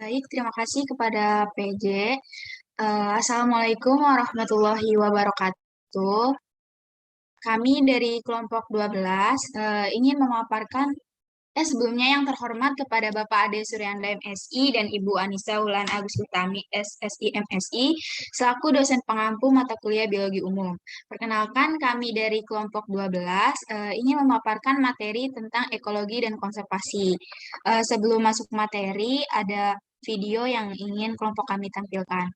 Baik, terima kasih kepada PJ. Assalamualaikum warahmatullahi wabarakatuh. Kami dari kelompok 12 ingin memaparkan sebelumnya yang terhormat kepada Bapak Ade Suryanda MSI dan Ibu Anissa Wulan Agus Utami SSI MSI selaku dosen pengampu mata kuliah Biologi Umum. Perkenalkan kami dari kelompok 12 ingin memaparkan materi tentang ekologi dan konservasi. Sebelum masuk materi, ada video yang ingin kelompok kami tampilkan.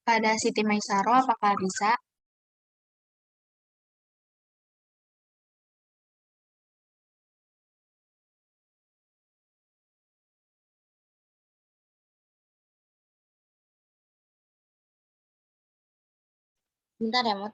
Kepada Siti Maisaro, apakah bisa? Bentar ya, Mut.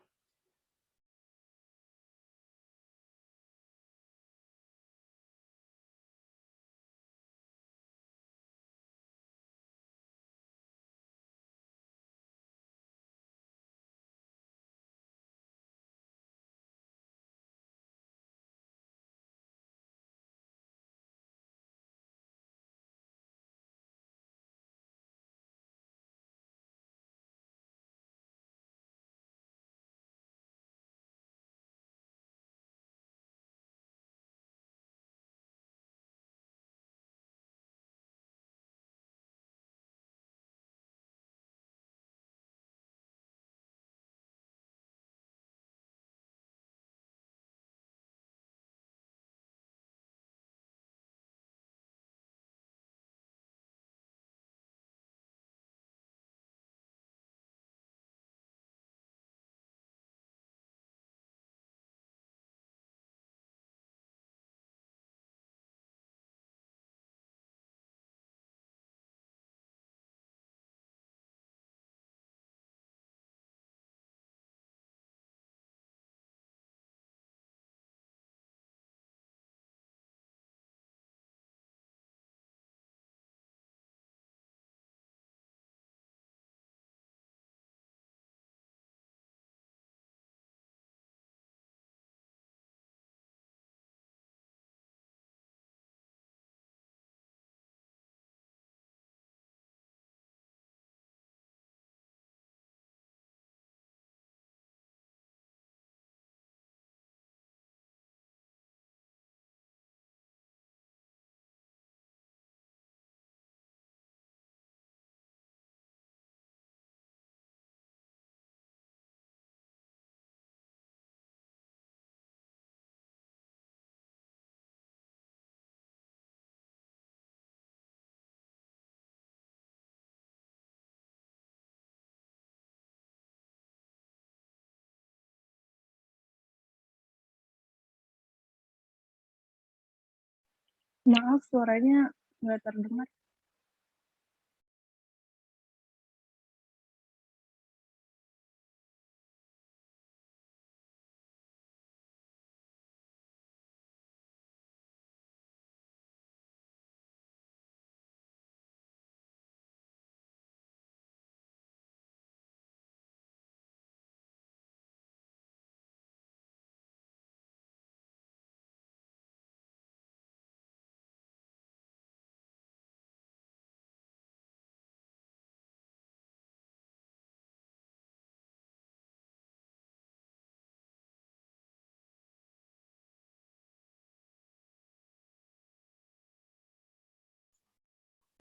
Maaf, suaranya nggak terdengar.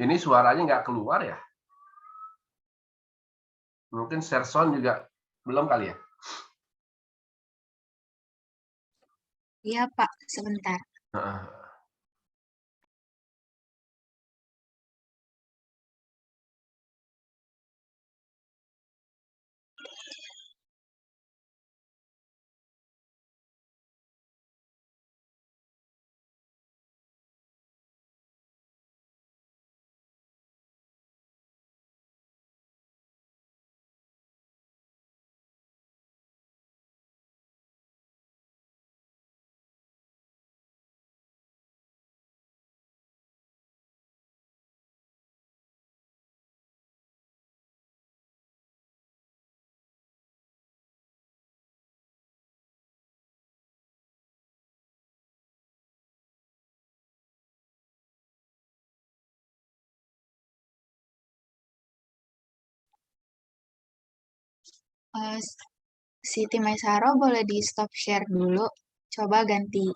Ini suaranya nggak keluar ya? Mungkin share sound juga belum kali ya? Iya, Pak, sebentar. Eh, Siti Maisaro boleh di stop share dulu. Coba ganti.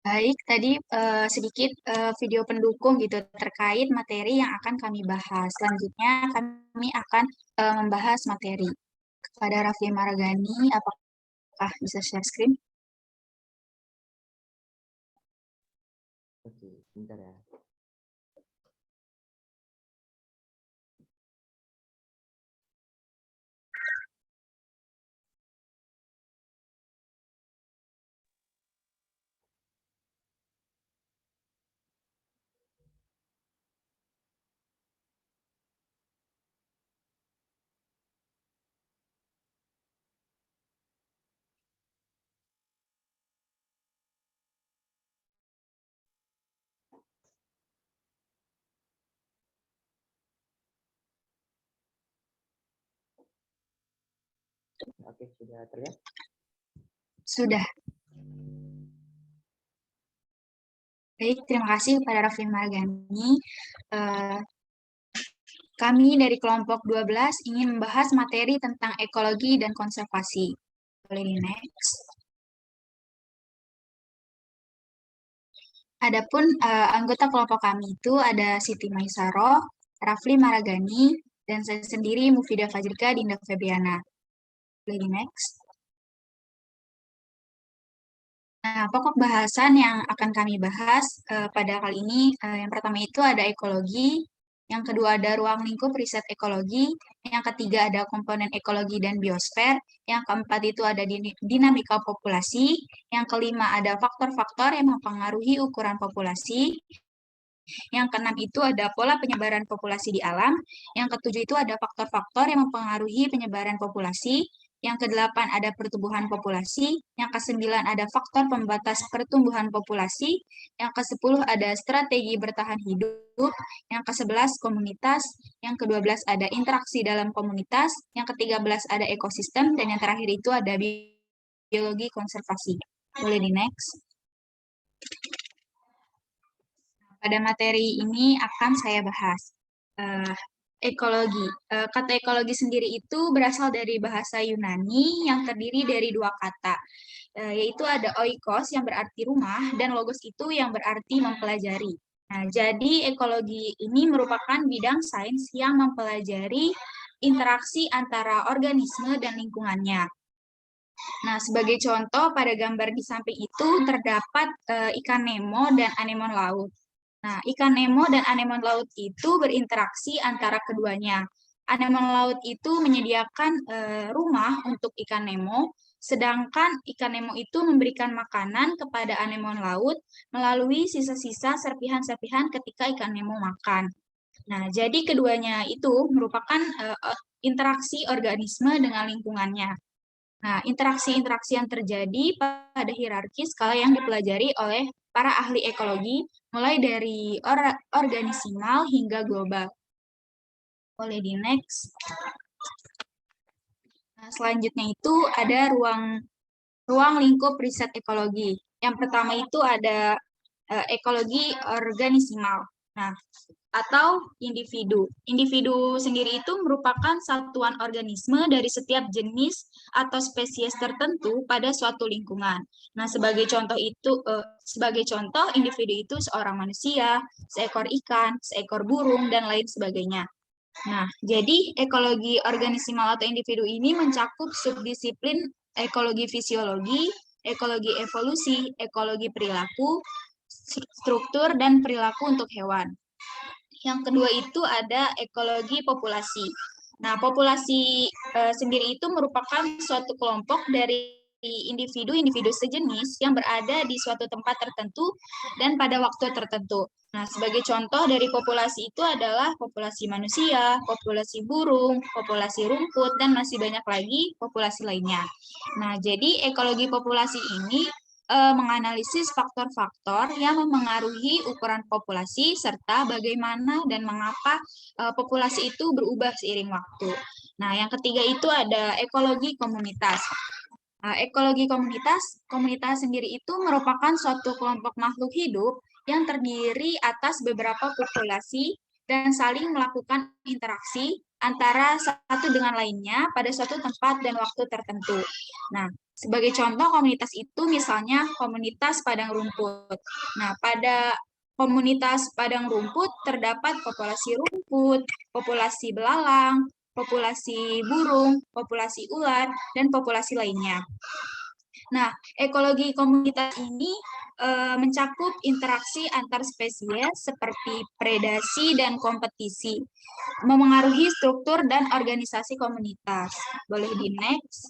Baik, tadi sedikit video pendukung gitu terkait materi yang akan kami bahas. Selanjutnya kami akan membahas materi. Kepada Raffi Maragani, apakah bisa share screen? Oke, bentar ya. Oke, sudah terlihat. Sudah. Baik, terima kasih kepada Raffi Margani. Kami dari kelompok 12 ingin membahas materi tentang ekologi dan konservasi. Boleh di next. Adapun anggota kelompok kami itu ada Siti Maisaro, Rafli Maragani, dan saya sendiri Mufidah Fajrika Dinda Febriana. Boleh di next. Nah, pokok bahasan yang akan kami bahas pada kali ini, yang pertama itu ada ekologi, yang kedua ada ruang lingkup riset ekologi, yang ketiga ada komponen ekologi dan biosfer, yang keempat itu ada dinamika populasi, yang kelima ada faktor-faktor yang mempengaruhi ukuran populasi, yang keenam itu ada pola penyebaran populasi di alam, yang ketujuh itu ada faktor-faktor yang mempengaruhi penyebaran populasi, yang kedelapan ada pertumbuhan populasi, yang kesembilan ada faktor pembatas pertumbuhan populasi, yang kesepuluh ada strategi bertahan hidup, yang ke-11 komunitas, yang ke-12 ada interaksi dalam komunitas, yang ke-13 ada ekosistem, dan yang terakhir itu ada biologi konservasi. Boleh di next. Pada materi ini akan saya bahas ekologi. Kata ekologi sendiri itu berasal dari bahasa Yunani yang terdiri dari dua kata, yaitu ada oikos yang berarti rumah dan logos itu yang berarti mempelajari. Nah, jadi ekologi ini merupakan bidang sains yang mempelajari interaksi antara organisme dan lingkungannya. Nah, sebagai contoh pada gambar di samping itu terdapat ikan Nemo dan anemon laut. Nah, ikan Nemo dan anemon laut itu berinteraksi antara keduanya. Anemon laut itu menyediakan rumah untuk ikan Nemo, sedangkan ikan Nemo itu memberikan makanan kepada anemon laut melalui sisa-sisa serpihan-serpihan ketika ikan Nemo makan. Nah, jadi keduanya itu merupakan interaksi organisme dengan lingkungannya. Nah, interaksi-interaksi yang terjadi pada hierarki skala yang dipelajari oleh para ahli ekologi, mulai dari organisimal hingga global. Boleh di next. Nah, selanjutnya itu ada ruang lingkup riset ekologi. Yang pertama itu ada ekologi organisimal. Nah, atau individu. Individu sendiri itu merupakan satuan organisme dari setiap jenis atau spesies tertentu pada suatu lingkungan. Nah, sebagai contoh individu itu seorang manusia, seekor ikan, seekor burung dan lain sebagainya. Nah, jadi ekologi organisimal atau individu ini mencakup subdisiplin ekologi fisiologi, ekologi evolusi, ekologi perilaku, struktur dan perilaku untuk hewan. Yang kedua itu ada ekologi populasi. Nah, populasi sendiri itu merupakan suatu kelompok dari individu-individu sejenis yang berada di suatu tempat tertentu dan pada waktu tertentu. Nah, sebagai contoh dari populasi itu adalah populasi manusia, populasi burung, populasi rumput, dan masih banyak lagi populasi lainnya. Nah, jadi ekologi populasi ini menganalisis faktor-faktor yang memengaruhi ukuran populasi serta bagaimana dan mengapa populasi itu berubah seiring waktu. Nah, yang ketiga itu ada ekologi komunitas. Ekologi komunitas sendiri itu merupakan suatu kelompok makhluk hidup yang terdiri atas beberapa populasi dan saling melakukan interaksi antara satu dengan lainnya pada suatu tempat dan waktu tertentu. Nah, sebagai contoh komunitas itu misalnya komunitas padang rumput. Nah, pada komunitas padang rumput terdapat populasi rumput, populasi belalang, populasi burung, populasi ular, dan populasi lainnya. Nah, ekologi komunitas ini mencakup interaksi antar spesies seperti predasi dan kompetisi, memengaruhi struktur dan organisasi komunitas. Boleh di next.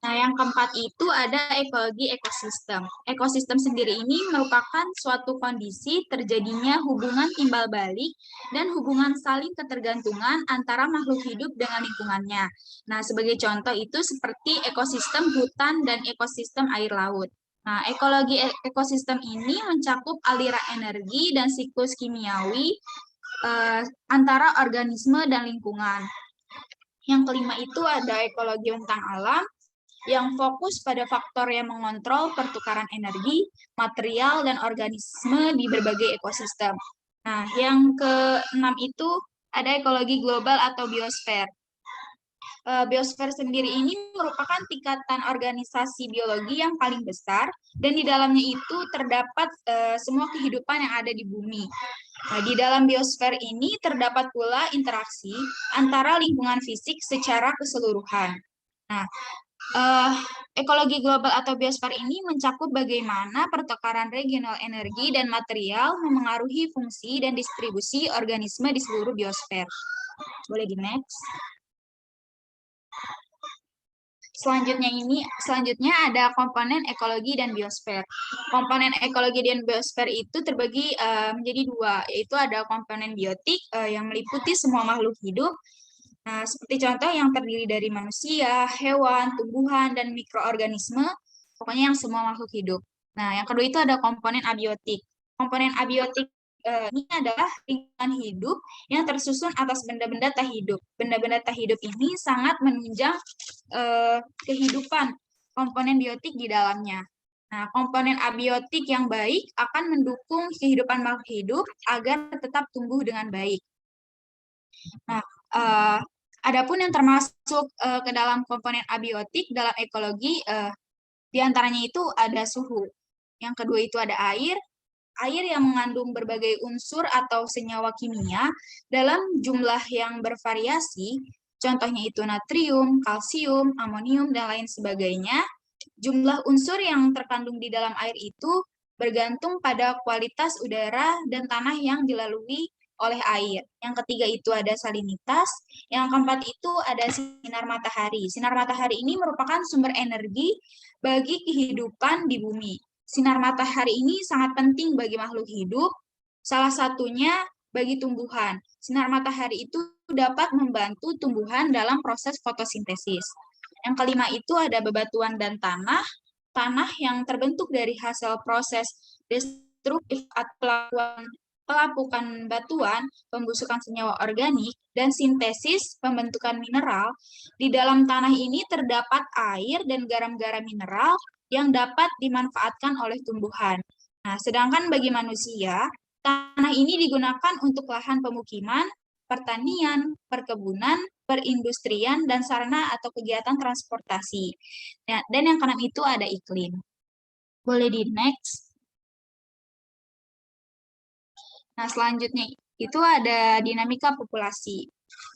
Nah, yang keempat itu ada ekologi ekosistem. Ekosistem sendiri ini merupakan suatu kondisi terjadinya hubungan timbal balik dan hubungan saling ketergantungan antara makhluk hidup dengan lingkungannya. Nah, sebagai contoh itu seperti ekosistem hutan dan ekosistem air laut. Nah, ekologi ekosistem ini mencakup aliran energi dan siklus kimiawi antara organisme dan lingkungan. Yang kelima itu ada ekologi bentang alam, yang fokus pada faktor yang mengontrol pertukaran energi, material, dan organisme di berbagai ekosistem. Nah, yang keenam itu ada ekologi global atau biosfer. Biosfer sendiri ini merupakan tingkatan organisasi biologi yang paling besar, dan di dalamnya itu terdapat semua kehidupan yang ada di bumi. Nah, di dalam biosfer ini terdapat pula interaksi antara lingkungan fisik secara keseluruhan. Nah, ekologi global atau biosfer ini mencakup bagaimana pertukaran regional energi dan material memengaruhi fungsi dan distribusi organisme di seluruh biosfer. Boleh di next. Selanjutnya ada komponen ekologi dan biosfer. Komponen ekologi dan biosfer itu terbagi menjadi dua, yaitu ada komponen biotik yang meliputi semua makhluk hidup. Nah, seperti contoh yang terdiri dari manusia, hewan, tumbuhan, dan mikroorganisme, pokoknya yang semua makhluk hidup. Nah, yang kedua itu ada komponen abiotik. Komponen abiotik ini adalah lingkungan hidup yang tersusun atas benda-benda tak hidup. Benda-benda tak hidup ini sangat menunjang kehidupan komponen biotik di dalamnya. Nah, komponen abiotik yang baik akan mendukung kehidupan makhluk hidup agar tetap tumbuh dengan baik. Nah, adapun yang termasuk ke dalam komponen abiotik dalam ekologi, diantaranya itu ada suhu. Yang kedua itu ada air yang mengandung berbagai unsur atau senyawa kimia dalam jumlah yang bervariasi, contohnya itu natrium, kalsium, amonium, dan lain sebagainya. Jumlah unsur yang terkandung di dalam air itu bergantung pada kualitas udara dan tanah yang dilalui oleh air. Yang ketiga itu ada salinitas, yang keempat itu ada sinar matahari. Sinar matahari ini merupakan sumber energi bagi kehidupan di bumi. Sinar matahari ini sangat penting bagi makhluk hidup, salah satunya bagi tumbuhan. Sinar matahari itu dapat membantu tumbuhan dalam proses fotosintesis. Yang kelima itu ada bebatuan dan tanah. Tanah yang terbentuk dari hasil proses destruktif atau pelapukan batuan, pembusukan senyawa organik, dan sintesis pembentukan mineral. Di dalam tanah ini terdapat air dan garam-garam mineral yang dapat dimanfaatkan oleh tumbuhan. Nah, sedangkan bagi manusia, tanah ini digunakan untuk lahan pemukiman, pertanian, perkebunan, perindustrian, dan sarana atau kegiatan transportasi. Nah, dan yang keenam itu ada iklim. Boleh di next. Nah, selanjutnya itu ada dinamika populasi.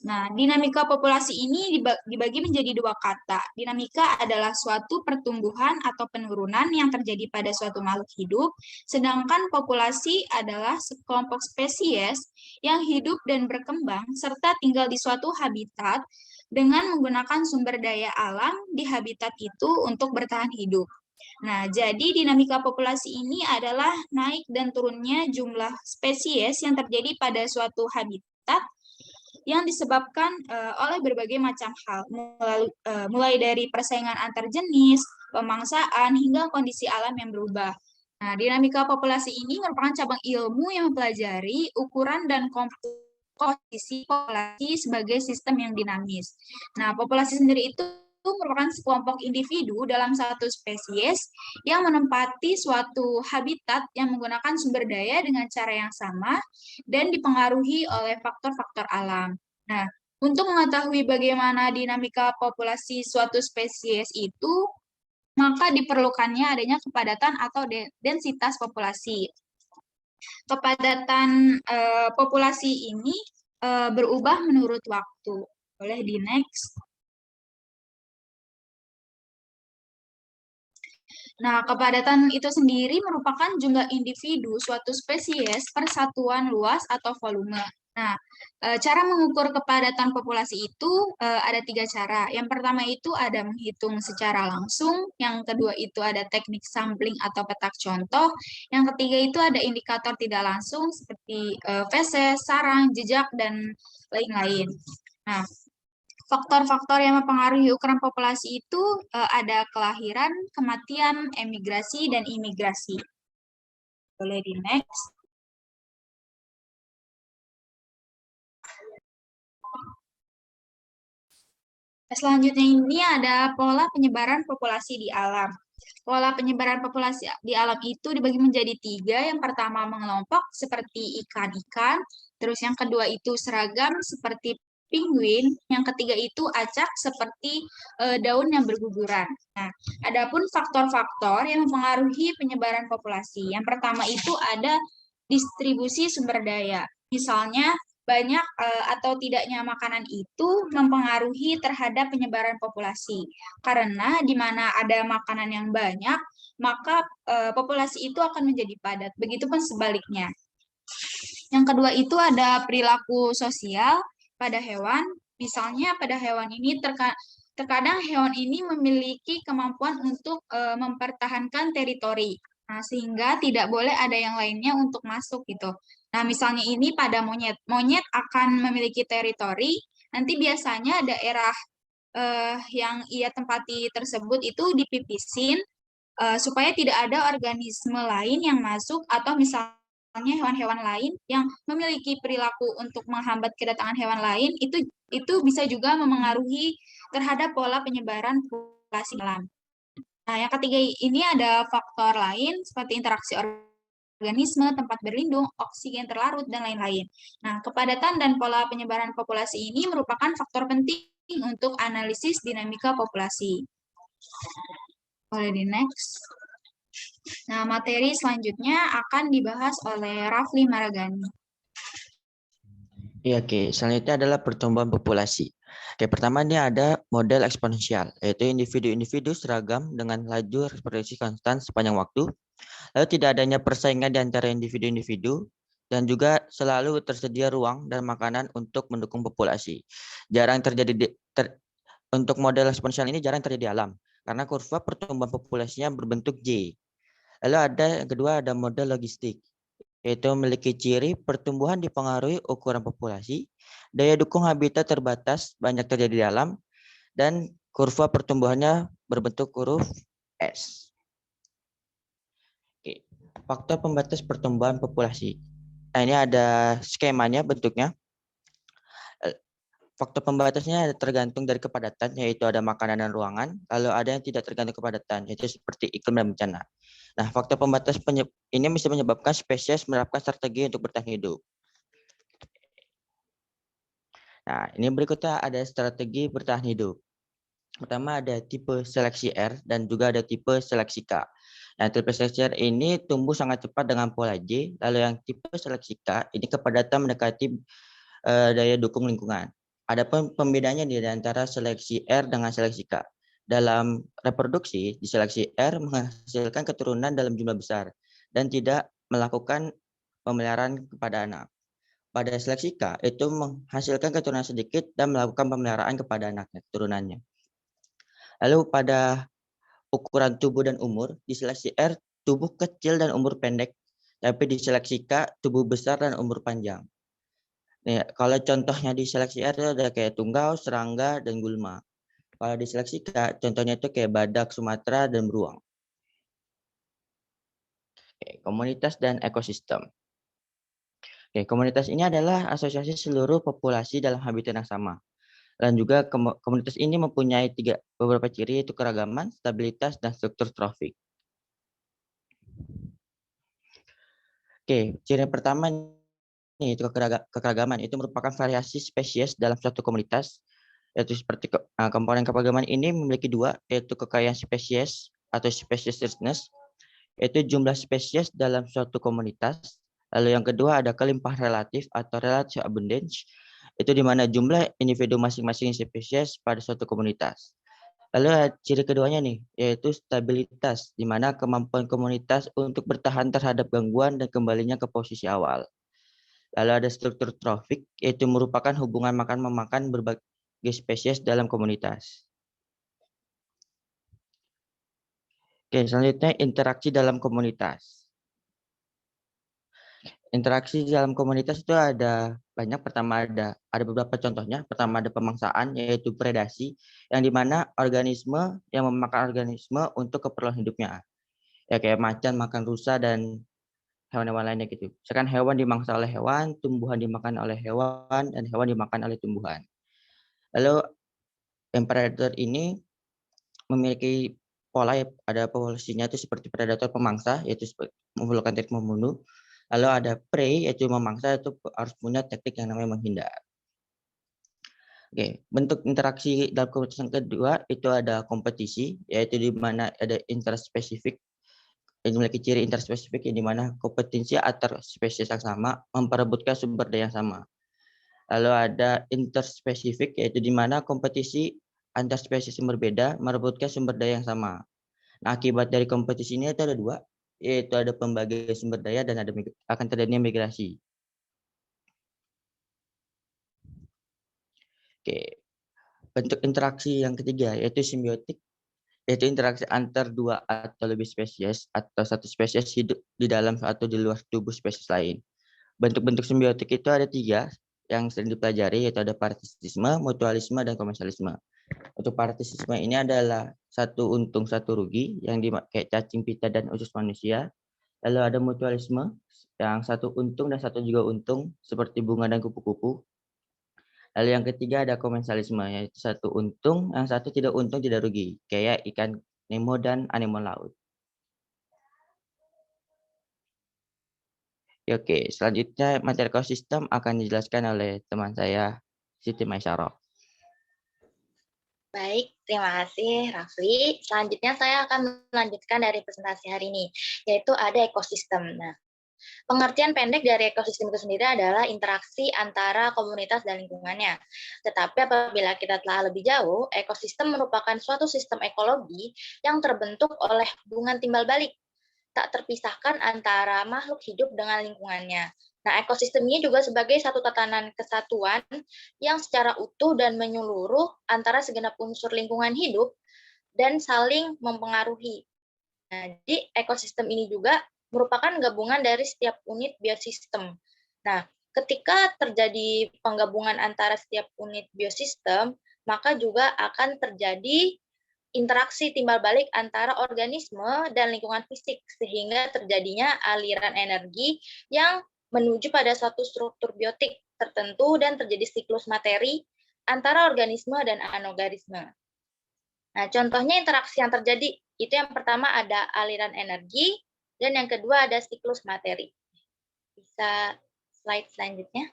Nah, dinamika populasi ini dibagi menjadi dua kata. Dinamika adalah suatu pertumbuhan atau penurunan yang terjadi pada suatu makhluk hidup, sedangkan populasi adalah sekelompok spesies yang hidup dan berkembang serta tinggal di suatu habitat dengan menggunakan sumber daya alam di habitat itu untuk bertahan hidup. Nah, jadi dinamika populasi ini adalah naik dan turunnya jumlah spesies yang terjadi pada suatu habitat yang disebabkan oleh berbagai macam hal, mulai dari persaingan antar jenis, pemangsaan, hingga kondisi alam yang berubah. Nah, dinamika populasi ini merupakan cabang ilmu yang mempelajari ukuran dan komposisi populasi sebagai sistem yang dinamis. Nah, populasi sendiri itu merupakan sekelompok individu dalam satu spesies yang menempati suatu habitat yang menggunakan sumber daya dengan cara yang sama dan dipengaruhi oleh faktor-faktor alam. Nah, untuk mengetahui bagaimana dinamika populasi suatu spesies itu, maka diperlukannya adanya kepadatan atau densitas populasi. Kepadatan populasi ini berubah menurut waktu. Boleh di next. Nah, kepadatan itu sendiri merupakan jumlah individu suatu spesies per satuan luas atau volume. Nah, cara mengukur kepadatan populasi itu ada 3 cara. Yang pertama itu ada menghitung secara langsung, yang kedua itu ada teknik sampling atau petak contoh, yang ketiga itu ada indikator tidak langsung seperti feses, sarang, jejak, dan lain-lain. Nah, faktor-faktor yang mempengaruhi ukuran populasi itu ada kelahiran, kematian, emigrasi, dan imigrasi. Boleh di next. Selanjutnya ini ada pola penyebaran populasi di alam. Pola penyebaran populasi di alam itu dibagi menjadi 3. Yang pertama mengelompok seperti ikan-ikan. Terus yang kedua itu seragam seperti penguin. Yang ketiga itu acak seperti daun yang berguguran. Nah, adapun faktor-faktor yang mempengaruhi penyebaran populasi. Yang pertama itu ada distribusi sumber daya. Misalnya banyak atau tidaknya makanan itu mempengaruhi terhadap penyebaran populasi. Karena di mana ada makanan yang banyak, maka populasi itu akan menjadi padat. Begitupun sebaliknya. Yang kedua itu ada perilaku sosial pada hewan. Misalnya pada hewan ini terkadang hewan ini memiliki kemampuan untuk mempertahankan teritori. Nah, sehingga tidak boleh ada yang lainnya untuk masuk gitu. Nah, misalnya ini pada monyet. Monyet akan memiliki teritori, nanti biasanya daerah yang ia tempati tersebut itu dipipisin supaya tidak ada organisme lain yang masuk atau misalnya hewan-hewan lain yang memiliki perilaku untuk menghambat kedatangan hewan lain itu bisa juga memengaruhi terhadap pola penyebaran populasi alam. Nah, yang ketiga ini ada faktor lain seperti interaksi organisme, tempat berlindung, oksigen terlarut, dan lain-lain. Nah, kepadatan dan pola penyebaran populasi ini merupakan faktor penting untuk analisis dinamika populasi. Boleh di next. Nah, materi selanjutnya akan dibahas oleh Rafli Maragani. Iya, oke. Selanjutnya adalah pertumbuhan populasi. Oke, pertama ini ada model eksponensial, yaitu individu-individu seragam dengan laju reproduksi konstan sepanjang waktu. Lalu tidak adanya persaingan di antara individu-individu dan juga selalu tersedia ruang dan makanan untuk mendukung populasi. Jarang terjadi untuk model eksponensial ini jarang terjadi di alam karena kurva pertumbuhan populasinya berbentuk J. Lalu yang kedua ada model logistik, yaitu memiliki ciri pertumbuhan dipengaruhi ukuran populasi, daya dukung habitat terbatas banyak terjadi di alam, dan kurva pertumbuhannya berbentuk huruf S. Oke. Faktor pembatas pertumbuhan populasi. Nah, ini ada skemanya bentuknya. Faktor pembatasnya tergantung dari kepadatan, yaitu ada makanan dan ruangan. Lalu ada yang tidak tergantung kepadatan, yaitu seperti iklim dan bencana. Nah, faktor pembatas ini bisa menyebabkan spesies menerapkan strategi untuk bertahan hidup. Nah, ini berikutnya ada strategi bertahan hidup. Pertama ada tipe seleksi R dan juga ada tipe seleksi K. Nah, tipe seleksi R ini tumbuh sangat cepat dengan pola J, lalu yang tipe seleksi K ini kepadatan mendekati daya dukung lingkungan. Adapun pembedanya di antara seleksi R dengan seleksi K. Dalam reproduksi, di seleksi R menghasilkan keturunan dalam jumlah besar dan tidak melakukan pemeliharaan kepada anak. Pada seleksi K, itu menghasilkan keturunan sedikit dan melakukan pemeliharaan kepada anaknya, keturunannya. Lalu pada ukuran tubuh dan umur, di seleksi R, tubuh kecil dan umur pendek, tapi di seleksi K, tubuh besar dan umur panjang. Nih, kalau contohnya di seleksi R itu ada kayak tungau, serangga, dan gulma. Kalau di seleksi K, contohnya itu kayak badak Sumatera dan beruang. Oke, komunitas dan ekosistem. Oke, komunitas ini adalah asosiasi seluruh populasi dalam habitat yang sama. Dan juga komunitas ini mempunyai beberapa ciri, yaitu keragaman, stabilitas, dan struktur trofik. Oke, ciri pertama ini itu kekeragaman. Itu merupakan variasi spesies dalam suatu komunitas, yaitu seperti komponen kekeragaman ini memiliki 2, yaitu kekayaan spesies atau species richness, yaitu jumlah spesies dalam suatu komunitas. Lalu yang kedua ada kelimpahan relatif atau relative abundance, itu di mana jumlah individu masing-masing spesies pada suatu komunitas. Lalu ciri keduanya nih, yaitu stabilitas, di mana kemampuan komunitas untuk bertahan terhadap gangguan dan kembalinya ke posisi awal. Lalu ada struktur trofik, yaitu merupakan hubungan makan-memakan berbagai spesies dalam komunitas. Oke, selanjutnya interaksi dalam komunitas. Interaksi dalam komunitas itu ada banyak. Pertama ada beberapa contohnya. Pertama ada pemangsaan, yaitu predasi, yang dimana organisme yang memakan organisme untuk keperluan hidupnya. Ya kayak macan makan rusa dan hewan-hewan lainnya gitu. Misalkan hewan dimangsa oleh hewan, tumbuhan dimakan oleh hewan, dan hewan dimakan oleh tumbuhan. Lalu yang predator ini memiliki pola, ada polusinya itu seperti predator pemangsa, yaitu melakukan teknik membunuh. Lalu ada prey, yaitu memangsa, itu harus punya teknik yang namanya menghindar. Oke, bentuk interaksi dalam kompetisi yang kedua itu ada kompetisi, yaitu di mana ada interspesifik, yang memiliki ciri interspesifik, yang di mana kompetensi antar spesies yang sama memperebutkan sumber daya yang sama. Lalu ada interspesifik, yaitu di mana kompetisi antar spesies yang berbeda merebutkan sumber daya yang sama. Nah, akibat dari kompetisi ini itu ada dua, yaitu ada pembagian sumber daya dan akan terjadinya migrasi. Oke, bentuk interaksi yang ketiga yaitu simbiotik, yaitu interaksi antar dua atau lebih spesies atau satu spesies hidup di dalam atau di luar tubuh spesies lain. Bentuk-bentuk simbiotik itu ada 3 yang sering dipelajari, yaitu ada parasitisme, mutualisme, dan komensalisme. Untuk parasitisme ini adalah satu untung satu rugi yang kayak cacing pita dan usus manusia. Lalu ada mutualisme yang satu untung dan satu juga untung seperti bunga dan kupu-kupu. Lalu yang ketiga ada komensalisme, yaitu satu untung, yang satu tidak untung tidak rugi, kayak ikan Nemo dan anemon laut. Oke, selanjutnya materi ekosistem akan dijelaskan oleh teman saya, Siti Maisyarah. Baik, terima kasih Rafli. Selanjutnya saya akan melanjutkan dari presentasi hari ini, yaitu ada ekosistem. Nah, pengertian pendek dari ekosistem itu sendiri adalah interaksi antara komunitas dan lingkungannya. Tetapi apabila kita telah lebih jauh, ekosistem merupakan suatu sistem ekologi yang terbentuk oleh hubungan timbal balik, tak terpisahkan antara makhluk hidup dengan lingkungannya. Nah, ekosistem ini juga sebagai satu tatanan kesatuan yang secara utuh dan menyeluruh antara segenap unsur lingkungan hidup dan saling mempengaruhi. Nah, jadi ekosistem ini juga merupakan gabungan dari setiap unit biosistem. Nah, ketika terjadi penggabungan antara setiap unit biosistem, maka juga akan terjadi interaksi timbal balik antara organisme dan lingkungan fisik, sehingga terjadinya aliran energi yang menuju pada suatu struktur biotik tertentu dan terjadi siklus materi antara organisme dan anorganisme. Nah, contohnya interaksi yang terjadi, itu yang pertama ada aliran energi, dan yang kedua ada siklus materi. Bisa slide selanjutnya.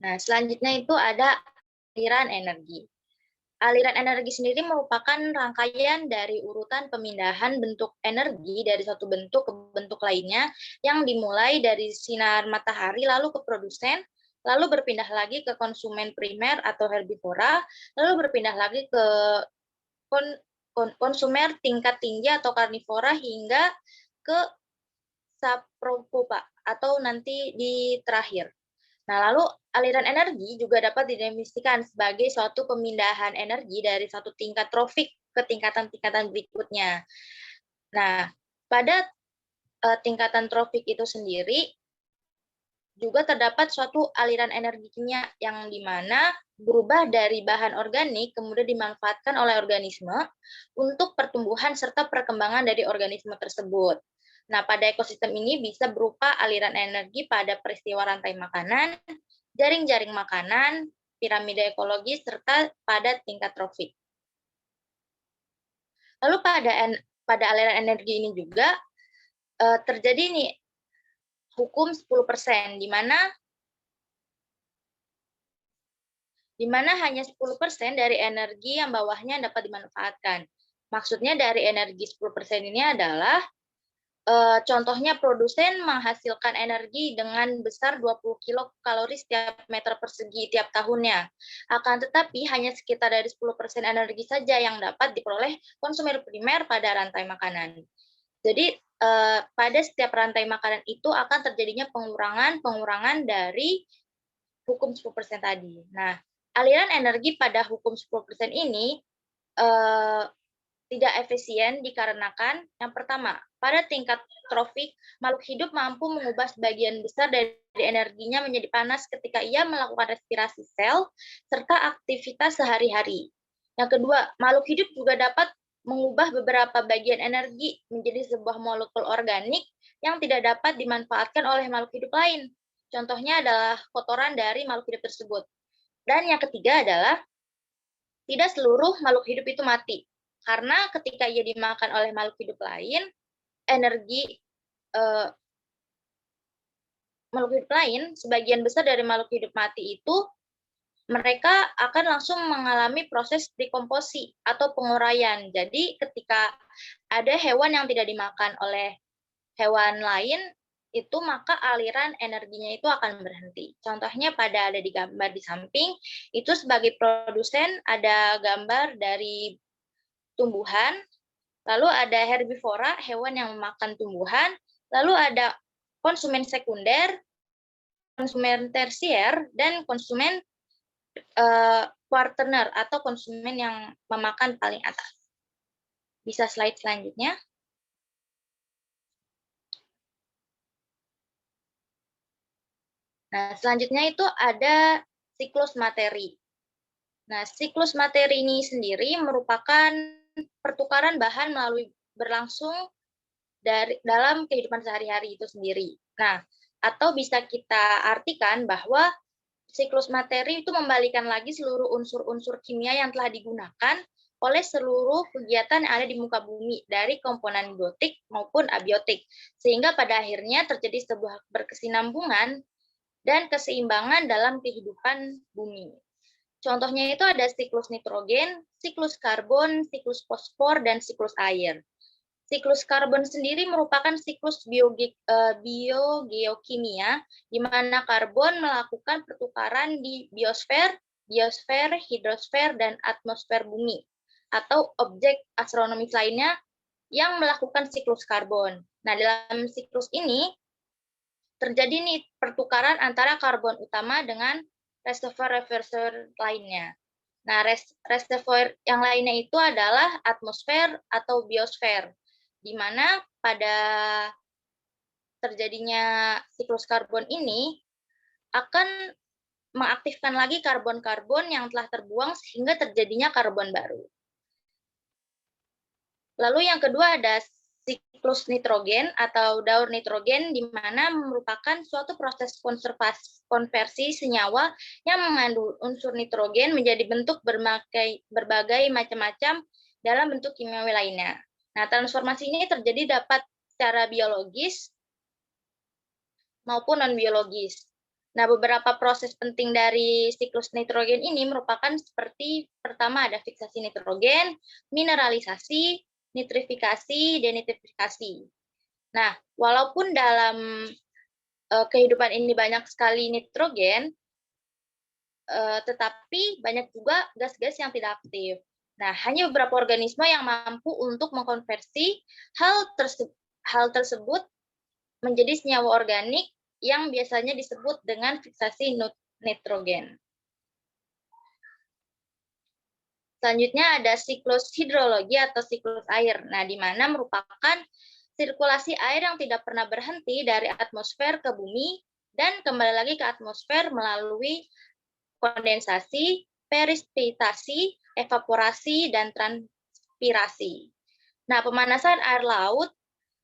Nah, selanjutnya itu ada aliran energi. Aliran energi sendiri merupakan rangkaian dari urutan pemindahan bentuk energi dari suatu bentuk ke bentuk lainnya yang dimulai dari sinar matahari lalu ke produsen, lalu berpindah lagi ke konsumen primer atau herbivora, lalu berpindah lagi ke konsumer tingkat tinggi atau karnivora hingga ke sapropoda atau nanti di terakhir. Nah, lalu aliran energi juga dapat didefinisikan sebagai suatu pemindahan energi dari satu tingkat trofik ke tingkatan-tingkatan berikutnya. Nah, pada tingkatan trofik itu sendiri juga terdapat suatu aliran energi kimia yang dimana berubah dari bahan organik kemudian dimanfaatkan oleh organisme untuk pertumbuhan serta perkembangan dari organisme tersebut. Nah, pada ekosistem ini bisa berupa aliran energi pada peristiwa rantai makanan, jaring-jaring makanan, piramida ekologi, serta pada tingkat trofik. Lalu pada aliran energi ini juga terjadi nih hukum 10%, di mana hanya 10% dari energi yang bawahnya dapat dimanfaatkan. Maksudnya dari energi 10% ini adalah contohnya produsen menghasilkan energi dengan besar 20 kilokalori setiap meter persegi tiap tahunnya. Akan tetapi hanya sekitar dari 10% energi saja yang dapat diperoleh konsumen primer pada rantai makanan. Jadi pada setiap rantai makanan itu akan terjadinya pengurangan dari hukum 10% tadi. Nah, aliran energi pada hukum 10% ini tidak efisien dikarenakan yang pertama, pada tingkat trofik, makhluk hidup mampu mengubah sebagian besar dari energinya menjadi panas ketika ia melakukan respirasi sel serta aktivitas sehari-hari. Yang kedua, makhluk hidup juga dapat mengubah beberapa bagian energi menjadi sebuah molekul organik yang tidak dapat dimanfaatkan oleh makhluk hidup lain. Contohnya adalah kotoran dari makhluk hidup tersebut. Dan yang ketiga adalah tidak seluruh makhluk hidup itu mati. Karena ketika ia dimakan oleh makhluk hidup lain, energi makhluk hidup lain, sebagian besar dari makhluk hidup mati itu mereka akan langsung mengalami proses dekomposi atau penguraian. Jadi ketika ada hewan yang tidak dimakan oleh hewan lain, itu maka aliran energinya itu akan berhenti. Contohnya ada di gambar di samping, itu sebagai produsen ada gambar dari tumbuhan, lalu ada herbivora, hewan yang memakan tumbuhan, lalu ada konsumen sekunder, konsumen tersier, dan konsumen quarterner atau konsumen yang memakan paling atas. Bisa slide selanjutnya. Nah, selanjutnya itu ada siklus materi. Nah, siklus materi ini sendiri merupakan pertukaran bahan melalui berlangsung dalam kehidupan sehari-hari itu sendiri. Nah, atau bisa kita artikan bahwa siklus materi itu membalikan lagi seluruh unsur-unsur kimia yang telah digunakan oleh seluruh kegiatan yang ada di muka bumi, dari komponen biotik maupun abiotik, sehingga pada akhirnya terjadi sebuah berkesinambungan dan keseimbangan dalam kehidupan bumi. Contohnya itu ada siklus nitrogen, siklus karbon, siklus fosfor, dan siklus air. Siklus karbon sendiri merupakan siklus biogeokimia, di mana karbon melakukan pertukaran di biosfer, hidrosfer, dan atmosfer bumi, atau objek astronomis lainnya yang melakukan siklus karbon. Nah, dalam siklus ini terjadi nih pertukaran antara karbon utama dengan reservoir lainnya. Nah, reservoir yang lainnya itu adalah atmosfer atau biosfer, di mana pada terjadinya siklus karbon ini akan mengaktifkan lagi karbon-karbon yang telah terbuang sehingga terjadinya karbon baru. Lalu yang kedua ada siklus nitrogen atau daur nitrogen, di mana merupakan suatu proses konversi senyawa yang mengandung unsur nitrogen menjadi bentuk berbagai macam-macam dalam bentuk kimiawi lainnya. Nah, transformasi ini terjadi dapat secara biologis maupun non-biologis. Nah, beberapa proses penting dari siklus nitrogen ini merupakan seperti pertama ada fiksasi nitrogen, mineralisasi, nitrifikasi, denitrifikasi. Nah, walaupun dalam kehidupan ini banyak sekali nitrogen, tetapi banyak juga gas-gas yang tidak aktif. Nah, hanya beberapa organisme yang mampu untuk mengkonversi hal tersebut menjadi senyawa organik yang biasanya disebut dengan fiksasi nitrogen. Selanjutnya ada siklus hidrologi atau siklus air. Nah, di mana merupakan sirkulasi air yang tidak pernah berhenti dari atmosfer ke bumi dan kembali lagi ke atmosfer melalui kondensasi, peresipitasi, evaporasi, dan transpirasi. Nah, pemanasan air laut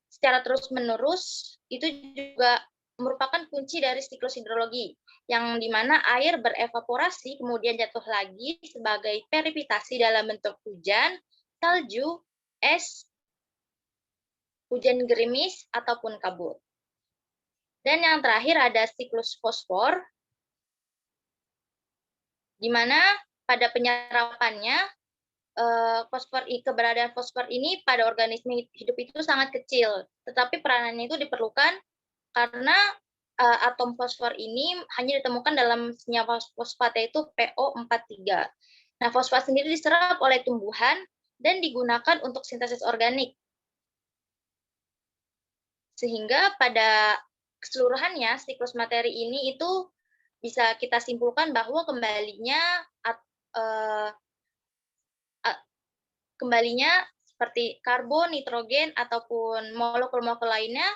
secara terus-menerus itu juga merupakan kunci dari siklus hidrologi, yang dimana air berevaporasi kemudian jatuh lagi sebagai peresipitasi dalam bentuk hujan, salju, es, hujan gerimis, ataupun kabut. Dan yang terakhir ada siklus fosfor, di mana pada penyerapannya keberadaan fosfor ini pada organisme hidup itu sangat kecil, tetapi peranannya itu diperlukan karena atom fosfor ini hanya ditemukan dalam senyawa fosfat, yaitu PO43. Nah, fosfat sendiri diserap oleh tumbuhan dan digunakan untuk sintesis organik. Sehingga pada keseluruhannya siklus materi ini itu bisa kita simpulkan bahwa kembalinya seperti karbon, nitrogen, ataupun molekul-molekul lainnya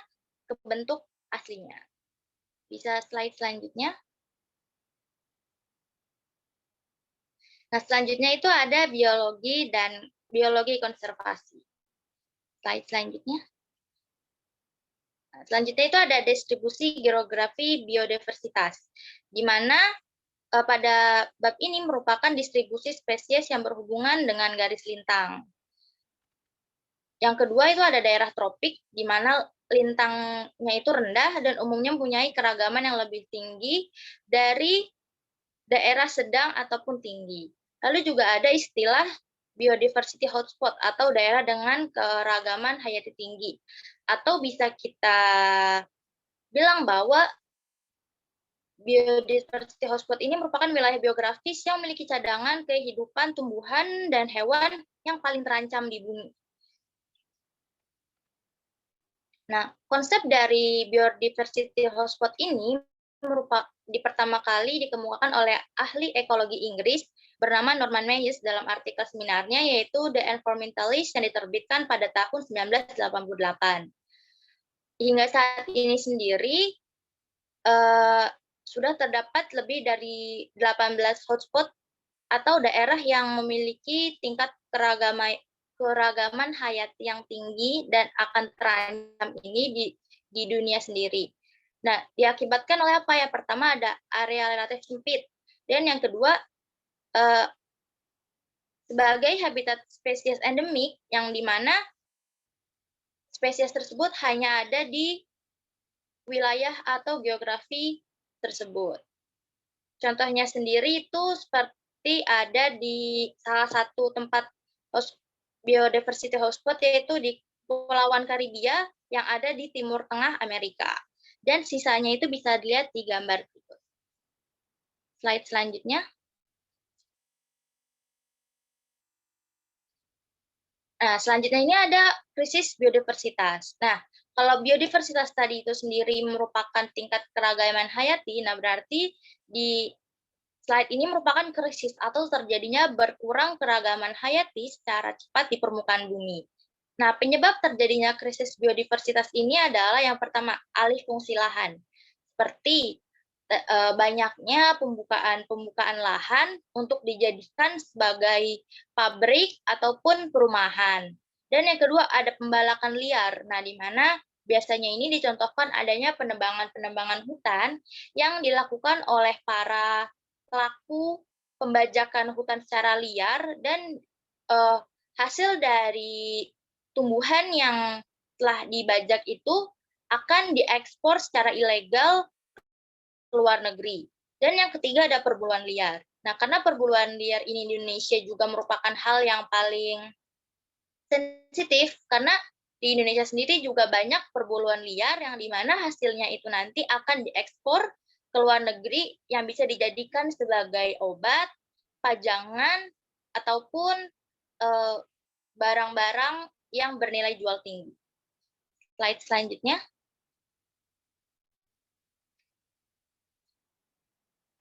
ke bentuk aslinya. Bisa slide selanjutnya. Nah, selanjutnya itu ada biologi dan biologi konservasi. Slide selanjutnya. Nah, selanjutnya itu ada distribusi geografi biodiversitas, di mana pada bab ini merupakan distribusi spesies yang berhubungan dengan garis lintang. Yang kedua itu ada daerah tropik, di mana lintangnya itu rendah dan umumnya mempunyai keragaman yang lebih tinggi dari daerah sedang ataupun tinggi. Lalu juga ada istilah biodiversity hotspot atau daerah dengan keragaman hayati tinggi. Atau bisa kita bilang bahwa biodiversity hotspot ini merupakan wilayah geografis yang memiliki cadangan kehidupan tumbuhan dan hewan yang paling terancam di bumi. Nah, konsep dari biodiversity hotspot ini pertama kali dikemukakan oleh ahli ekologi Inggris bernama Norman Mayes dalam artikel seminarnya yaitu The Environmentalist yang diterbitkan pada tahun 1988. Hingga saat ini sendiri sudah terdapat lebih dari 18 hotspot atau daerah yang memiliki tingkat keragaman hayati yang tinggi dan akan terancam ini di dunia sendiri. Nah, diakibatkan oleh apa ya? Pertama ada area relatif sempit, dan yang kedua sebagai habitat spesies endemik yang dimana spesies tersebut hanya ada di wilayah atau geografi tersebut. Contohnya sendiri itu seperti ada di salah satu tempat biodiversity hotspot yaitu di Kepulauan Karibia yang ada di Timur Tengah Amerika. Dan sisanya itu bisa dilihat di gambar berikut. Slide selanjutnya. Nah, selanjutnya ini ada krisis biodiversitas. Nah, kalau biodiversitas tadi itu sendiri merupakan tingkat keragaman hayati, nah berarti di slide ini merupakan krisis atau terjadinya berkurang keragaman hayati secara cepat di permukaan bumi. Nah, penyebab terjadinya krisis biodiversitas ini adalah yang pertama, alih fungsi lahan. Seperti banyaknya pembukaan lahan untuk dijadikan sebagai pabrik ataupun perumahan. Dan yang kedua ada pembalakan liar. Nah, di mana biasanya ini dicontohkan adanya penebangan hutan yang dilakukan oleh para pelaku pembajakan hutan secara liar dan hasil dari tumbuhan yang telah dibajak itu akan diekspor secara ilegal ke luar negeri. Dan yang ketiga ada perburuan liar. Nah, karena perburuan liar ini di Indonesia juga merupakan hal yang paling sensitif, karena di Indonesia sendiri juga banyak perburuan liar yang dimana hasilnya itu nanti akan diekspor ke luar negeri yang bisa dijadikan sebagai obat, pajangan, ataupun barang-barang yang bernilai jual tinggi. Slide selanjutnya.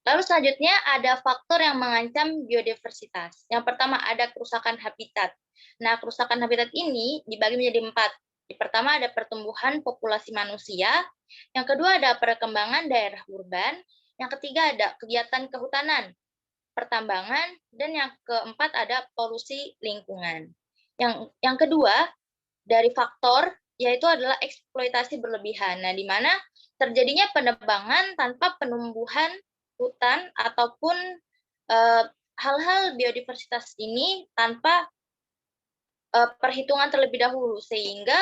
Lalu selanjutnya ada faktor yang mengancam biodiversitas. Yang pertama ada kerusakan habitat. Nah, kerusakan habitat ini dibagi menjadi 4. Yang pertama ada pertumbuhan populasi manusia, yang kedua ada perkembangan daerah urban, yang ketiga ada kegiatan kehutanan, pertambangan, dan yang keempat ada polusi lingkungan. Yang kedua dari faktor yaitu adalah eksploitasi berlebihan. Nah, di mana terjadinya penebangan tanpa penumbuhan hutan ataupun hal-hal biodiversitas ini tanpa perhitungan terlebih dahulu, sehingga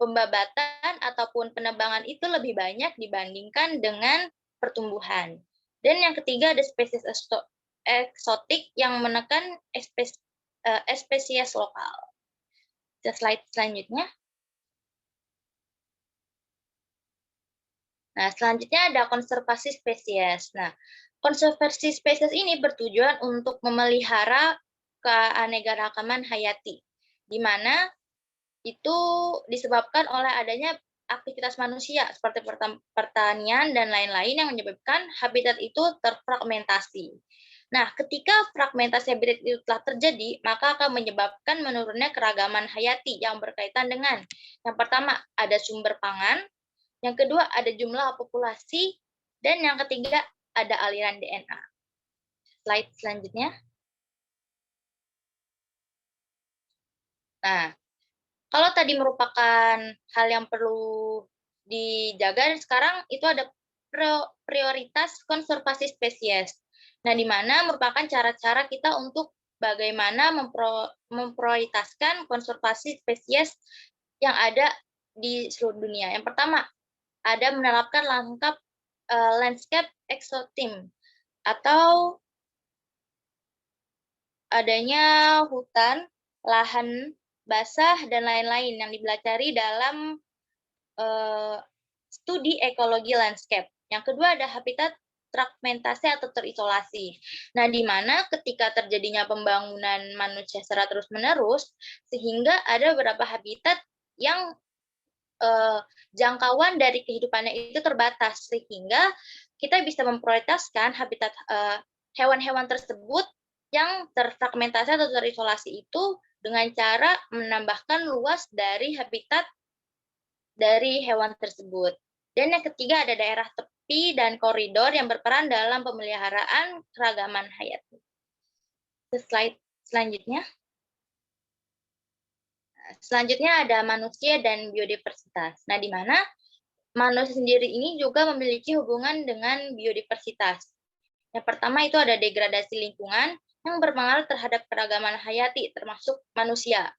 pembabatan ataupun penebangan itu lebih banyak dibandingkan dengan pertumbuhan. Dan yang ketiga ada spesies eksotik yang menekan spesies lokal. Slide selanjutnya. Nah, selanjutnya ada konservasi spesies. Nah, konservasi spesies ini bertujuan untuk memelihara keanekaragaman hayati, di mana itu disebabkan oleh adanya aktivitas manusia seperti pertanian dan lain-lain yang menyebabkan habitat itu terfragmentasi. Nah, ketika fragmentasi habitat itu telah terjadi, maka akan menyebabkan menurunnya keragaman hayati yang berkaitan dengan yang pertama ada sumber pangan, yang kedua ada jumlah populasi, dan yang ketiga ada aliran DNA. Slide selanjutnya. Nah, kalau tadi merupakan hal yang perlu dijaga, sekarang itu ada prioritas konservasi spesies. Nah, di mana merupakan cara-cara kita untuk bagaimana memprioritaskan konservasi spesies yang ada di seluruh dunia. Yang pertama, ada menerapkan landscape exotim atau adanya hutan, lahan basah, dan lain-lain yang dipelajari dalam studi ekologi landscape. Yang kedua ada habitat fragmentasi atau terisolasi. Nah, di mana ketika terjadinya pembangunan manusia secara terus-menerus, sehingga ada beberapa habitat yang jangkauan dari kehidupannya itu terbatas, sehingga kita bisa memprioritaskan habitat hewan-hewan tersebut yang terfragmentasi atau terisolasi itu dengan cara menambahkan luas dari habitat dari hewan tersebut. Dan yang ketiga ada daerah tepi dan koridor yang berperan dalam pemeliharaan keragaman hayati. Slide selanjutnya. Selanjutnya ada manusia dan biodiversitas. Nah, di mana manusia sendiri ini juga memiliki hubungan dengan biodiversitas. Yang pertama itu ada degradasi lingkungan yang berpengaruh terhadap keragaman hayati, termasuk manusia.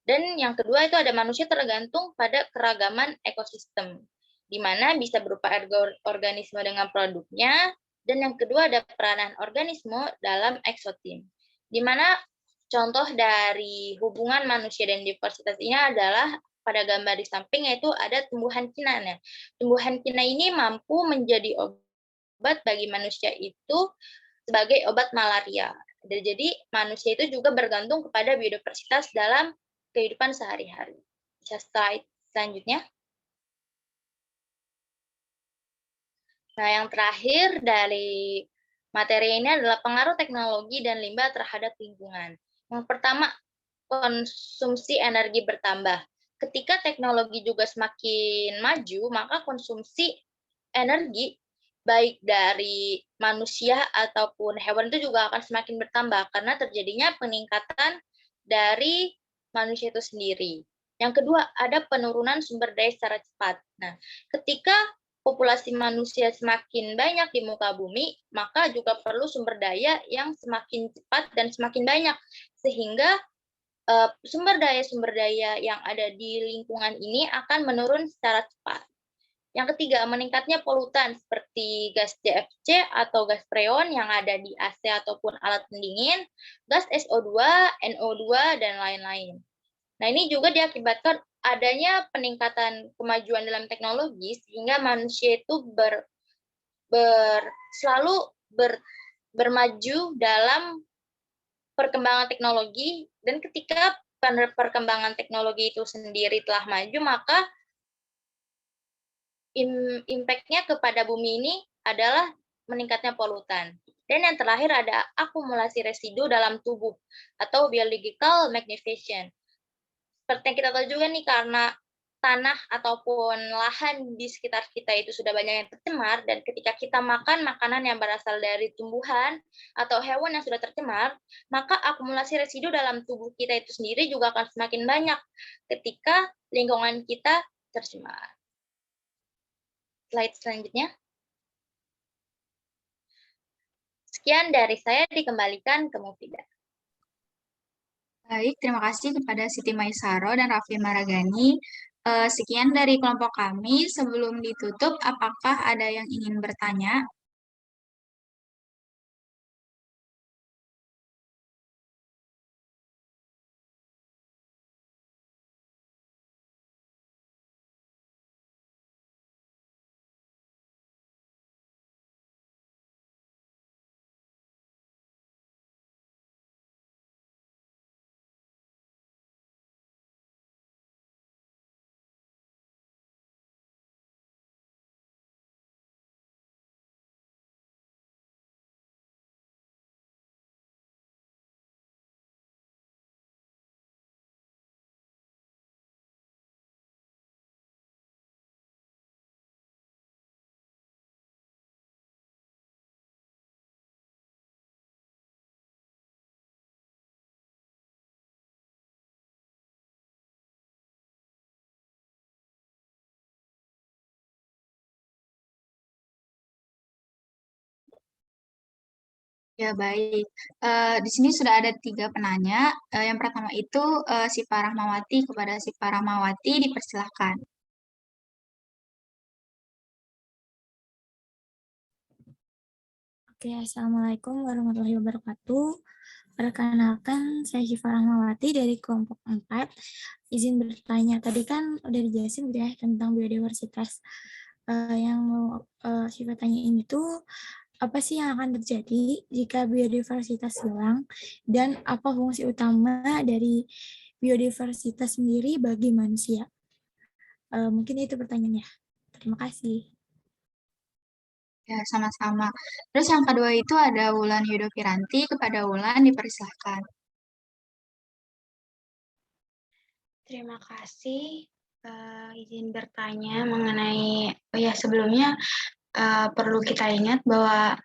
Dan yang kedua itu ada manusia tergantung pada keragaman ekosistem, di mana bisa berupa organisme dengan produknya, dan yang kedua ada peranan organisme dalam ekosistem, di mana contoh dari hubungan manusia dan diversitas ini adalah pada gambar di samping, yaitu ada tumbuhan kina. Nah, tumbuhan kina ini mampu menjadi obat bagi manusia itu sebagai obat malaria. Jadi manusia itu juga bergantung kepada biodiversitas dalam kehidupan sehari-hari. Bisa slide selanjutnya. Nah, yang terakhir dari materi ini adalah pengaruh teknologi dan limbah terhadap lingkungan. Yang pertama, konsumsi energi bertambah. Ketika teknologi juga semakin maju, maka konsumsi energi baik dari manusia ataupun hewan itu juga akan semakin bertambah karena terjadinya peningkatan dari manusia itu sendiri. Yang kedua, ada penurunan sumber daya secara cepat. Nah, ketika populasi manusia semakin banyak di muka bumi, maka juga perlu sumber daya yang semakin cepat dan semakin banyak, sehingga sumber daya yang ada di lingkungan ini akan menurun secara cepat. Yang ketiga, meningkatnya polutan seperti gas CFC atau gas freon yang ada di AC ataupun alat pendingin, gas SO2, NO2, dan lain-lain. Nah, ini juga diakibatkan adanya peningkatan kemajuan dalam teknologi, sehingga manusia itu selalu bermaju dalam perkembangan teknologi, dan ketika perkembangan teknologi itu sendiri telah maju, maka impact-nya kepada bumi ini adalah meningkatnya polutan. Dan yang terakhir ada akumulasi residu dalam tubuh atau biological magnification. Seperti yang kita tahu juga nih, karena tanah ataupun lahan di sekitar kita itu sudah banyak yang tercemar, dan ketika kita makan makanan yang berasal dari tumbuhan atau hewan yang sudah tercemar, maka akumulasi residu dalam tubuh kita itu sendiri juga akan semakin banyak ketika lingkungan kita tercemar. Slide selanjutnya. Sekian dari saya, dikembalikan ke Mufidah. Baik, terima kasih kepada Siti Maisaro dan Raffi Maragani. Sekian dari kelompok kami. Sebelum ditutup, apakah ada yang ingin bertanya? Ya, baik. Di sini sudah ada 3 penanya. Yang pertama itu Syifa Rahmawati. Kepada Syifa Rahmawati dipersilahkan. Oke, Assalamualaikum warahmatullahi wabarakatuh. Perkenalkan, saya Syifa Rahmawati dari kelompok 4. Izin bertanya, tadi kan udah dijelasin ya tentang biodiversitas. Yang mau Syifa tanyain itu, apa sih yang akan terjadi jika biodiversitas hilang, dan apa fungsi utama dari biodiversitas sendiri bagi manusia? Mungkin itu pertanyaannya. Terima kasih. Ya, sama-sama. Terus yang kedua itu ada Wulan Yudoviranti. Kepada Wulan dipersilahkan. Terima kasih. Izin bertanya mengenai, sebelumnya perlu kita ingat bahwa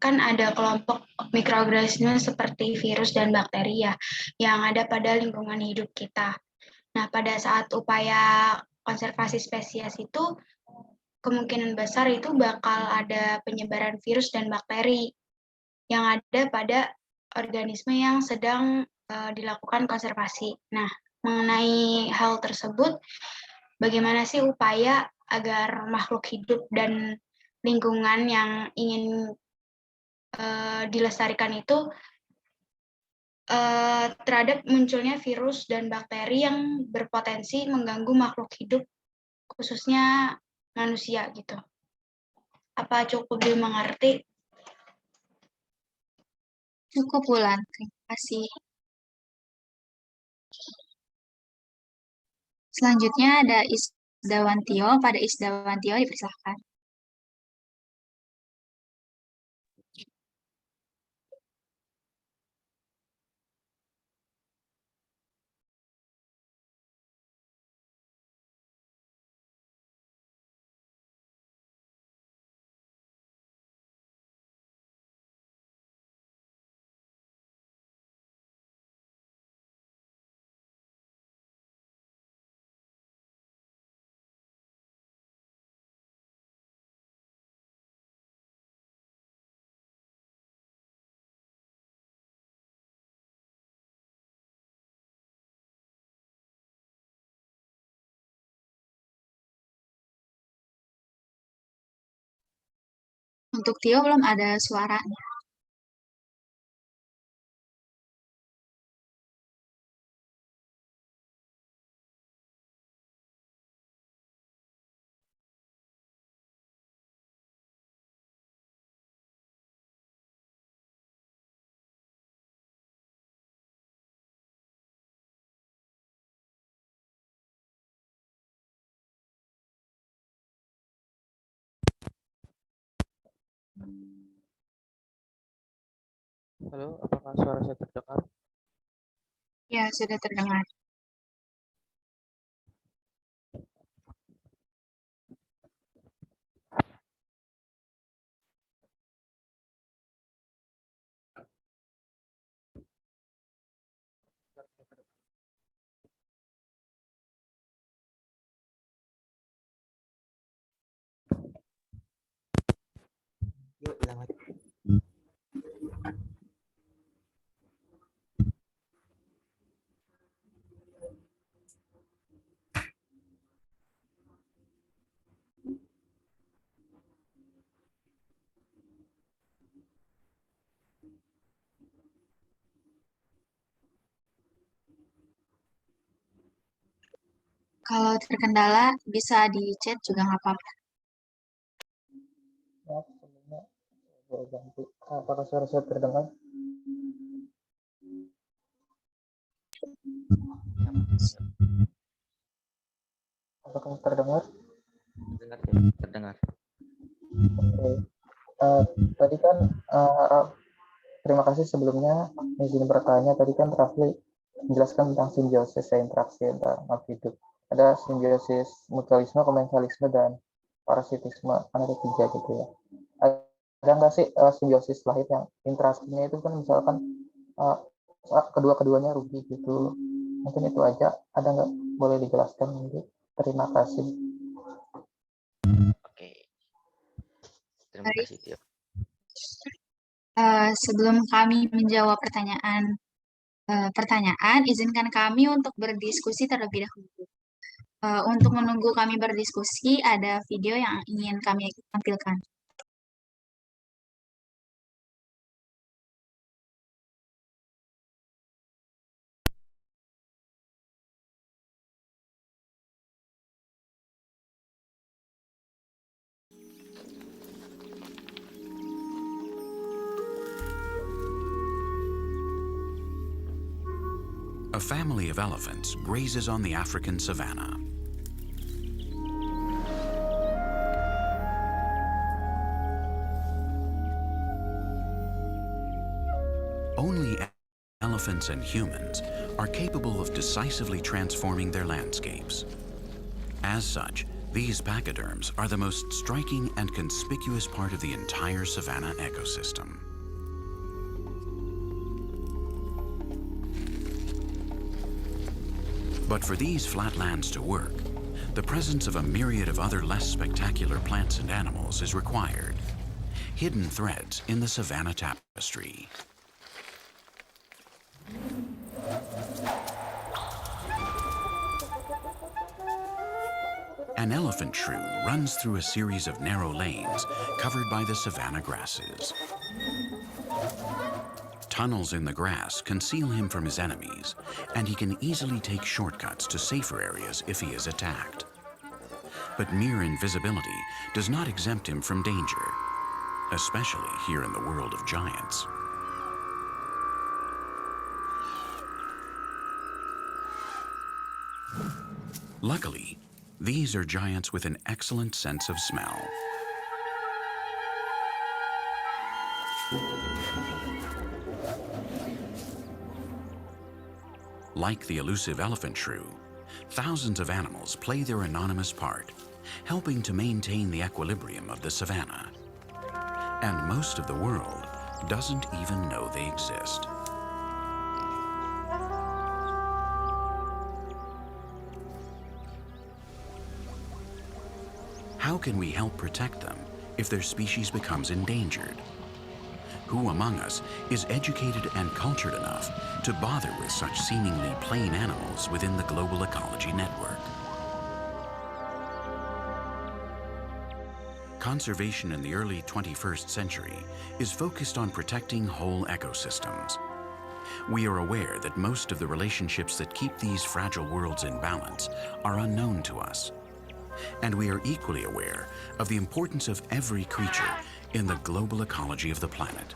kan ada kelompok mikroorganisme seperti virus dan bakteri ya, yang ada pada lingkungan hidup kita. Nah, pada saat upaya konservasi spesies itu, kemungkinan besar itu bakal ada penyebaran virus dan bakteri yang ada pada organisme yang sedang dilakukan konservasi. Nah, mengenai hal tersebut, bagaimana sih upaya agar makhluk hidup dan lingkungan yang ingin dilestarikan itu terhadap munculnya virus dan bakteri yang berpotensi mengganggu makhluk hidup, khususnya manusia gitu. Apa cukup dimengerti? Cukup, Wulan. Terima kasih. Selanjutnya ada Isdawantio. Pada Isdawantio dipersilahkan. Untuk Tio belum ada suaranya. Halo, apakah suara saya terdengar? Ya, sudah terdengar. Yuk, bilang aja. Kalau terkendala, bisa di chat juga nggak apa-apa. Maaf, sebelumnya saya ganti. Apakah suara saya terdengar? Apakah terdengar? Terdengar, terdengar. Oke. Tadi kan terima kasih sebelumnya izin bertanya. Tadi kan Rafli menjelaskan tentang simbiosis interaksi antar makhluk hidup. Ada simbiosis mutualisme, komensalisme, dan parasitisme. Kan ada 3 gitu ya. Ada nggak sih simbiosis lahir yang interaksinya itu kan misalkan kedua-keduanya rugi gitu. Mungkin itu aja. Ada nggak? Boleh dijelaskan nanti. Terima kasih. Oke. Terima kasih, Tio. Sebelum kami menjawab pertanyaan, izinkan kami untuk berdiskusi terlebih dahulu. Untuk menunggu kami berdiskusi, ada video yang ingin kami tampilkan. A family of elephants grazes on the African savanna. Only elephants and humans are capable of decisively transforming their landscapes. As such, these pachyderms are the most striking and conspicuous part of the entire savanna ecosystem. But for these flatlands to work, the presence of a myriad of other less spectacular plants and animals is required. Hidden threads in the savanna tapestry. An elephant shrew runs through a series of narrow lanes covered by the savanna grasses. Tunnels in the grass conceal him from his enemies, and he can easily take shortcuts to safer areas if he is attacked. But mere invisibility does not exempt him from danger, especially here in the world of giants. Luckily, these are giants with an excellent sense of smell. Like the elusive elephant shrew, thousands of animals play their anonymous part, helping to maintain the equilibrium of the savanna. And most of the world doesn't even know they exist. How can we help protect them if their species becomes endangered? Who among us is educated and cultured enough to bother with such seemingly plain animals within the global ecology network? Conservation in the early 21st century is focused on protecting whole ecosystems. We are aware that most of the relationships that keep these fragile worlds in balance are unknown to us. And we are equally aware of the importance of every creature in the global ecology of the planet.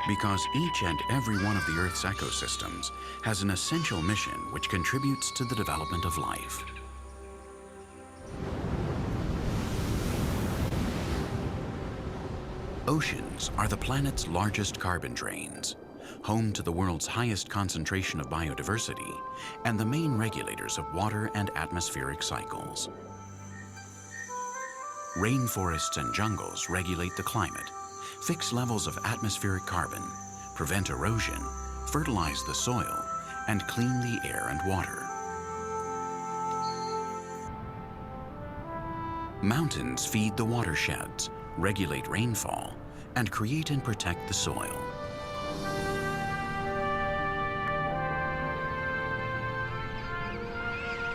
Because each and every one of the Earth's ecosystems has an essential mission which contributes to the development of life. Oceans are the planet's largest carbon drains, home to the world's highest concentration of biodiversity, and the main regulators of water and atmospheric cycles. Rainforests and jungles regulate the climate, fix levels of atmospheric carbon, prevent erosion, fertilize the soil, and clean the air and water. Mountains feed the watersheds, regulate rainfall, and create and protect the soil.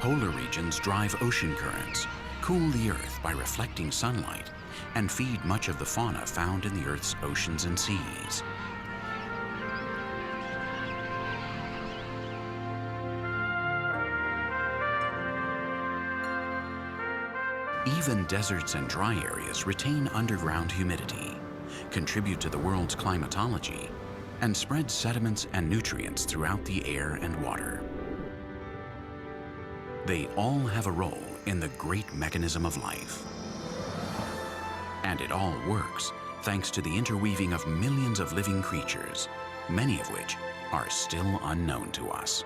Polar regions drive ocean currents, cool the Earth by reflecting sunlight, and feed much of the fauna found in the Earth's oceans and seas. Even deserts and dry areas retain underground humidity, contribute to the world's climatology, and spread sediments and nutrients throughout the air and water. They all have a role in the great mechanism of life. And it all works thanks to the interweaving of millions of living creatures, many of which are still unknown to us.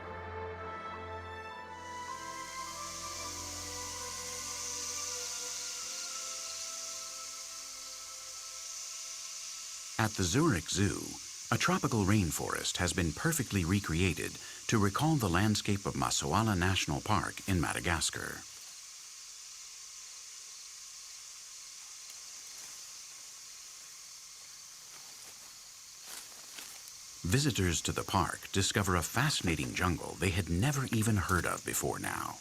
At the Zurich Zoo, A tropical rainforest has been perfectly recreated to recall the landscape of Masoala National Park in Madagascar. Visitors to the park discover a fascinating jungle they had never even heard of before now.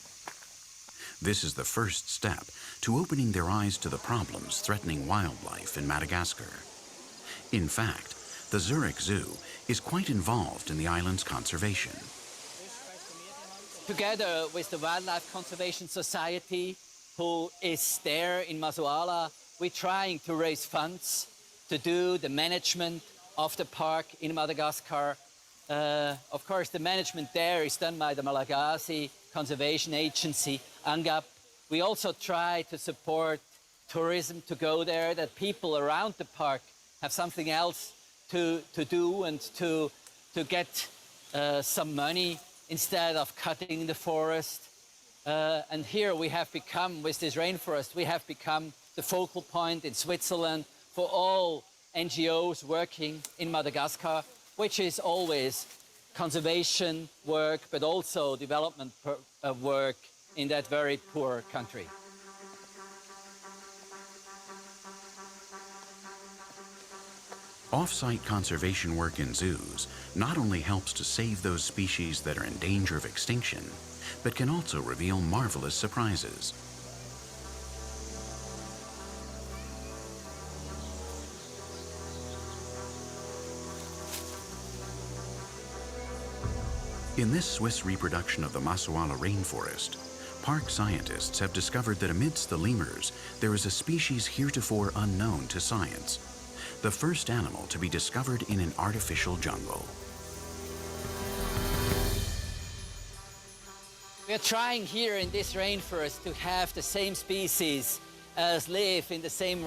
This is the first step to opening their eyes to the problems threatening wildlife in Madagascar. In fact, the Zurich Zoo is quite involved in the island's conservation. Together with the Wildlife Conservation Society, who is there in Masoala, we're trying to raise funds to do the management of the park in Madagascar. Of course, the management there is done by the Malagasy Conservation Agency, ANGAP. We also try to support tourism to go there, that people around the park have something else to do and to get some money instead of cutting the forest. And here we have become, with this rainforest, we have become the focal point in Switzerland for all NGOs working in Madagascar, which is always conservation work, but also development work in that very poor country. Off-site conservation work in zoos not only helps to save those species that are in danger of extinction, but can also reveal marvelous surprises. In this Swiss reproduction of the Masoala rainforest, park scientists have discovered that amidst the lemurs, there is a species heretofore unknown to science, the first animal to be discovered in an artificial jungle. We are trying here in this rainforest to have the same species as live in the same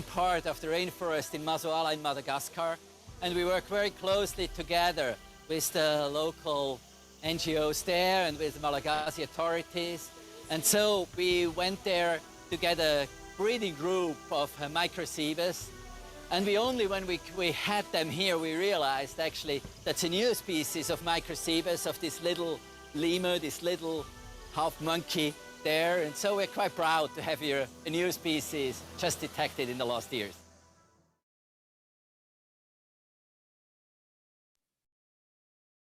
part of the rainforest in Masoala in Madagascar. And we work very closely together with the local NGOs there and with the Malagasy authorities. And so we went there to get a breeding group of microcebus. And when we had them here, we realized actually that's a new species of microcebus, of this little lemur, this little half monkey there. And so we're quite proud to have here a new species just detected in the last years.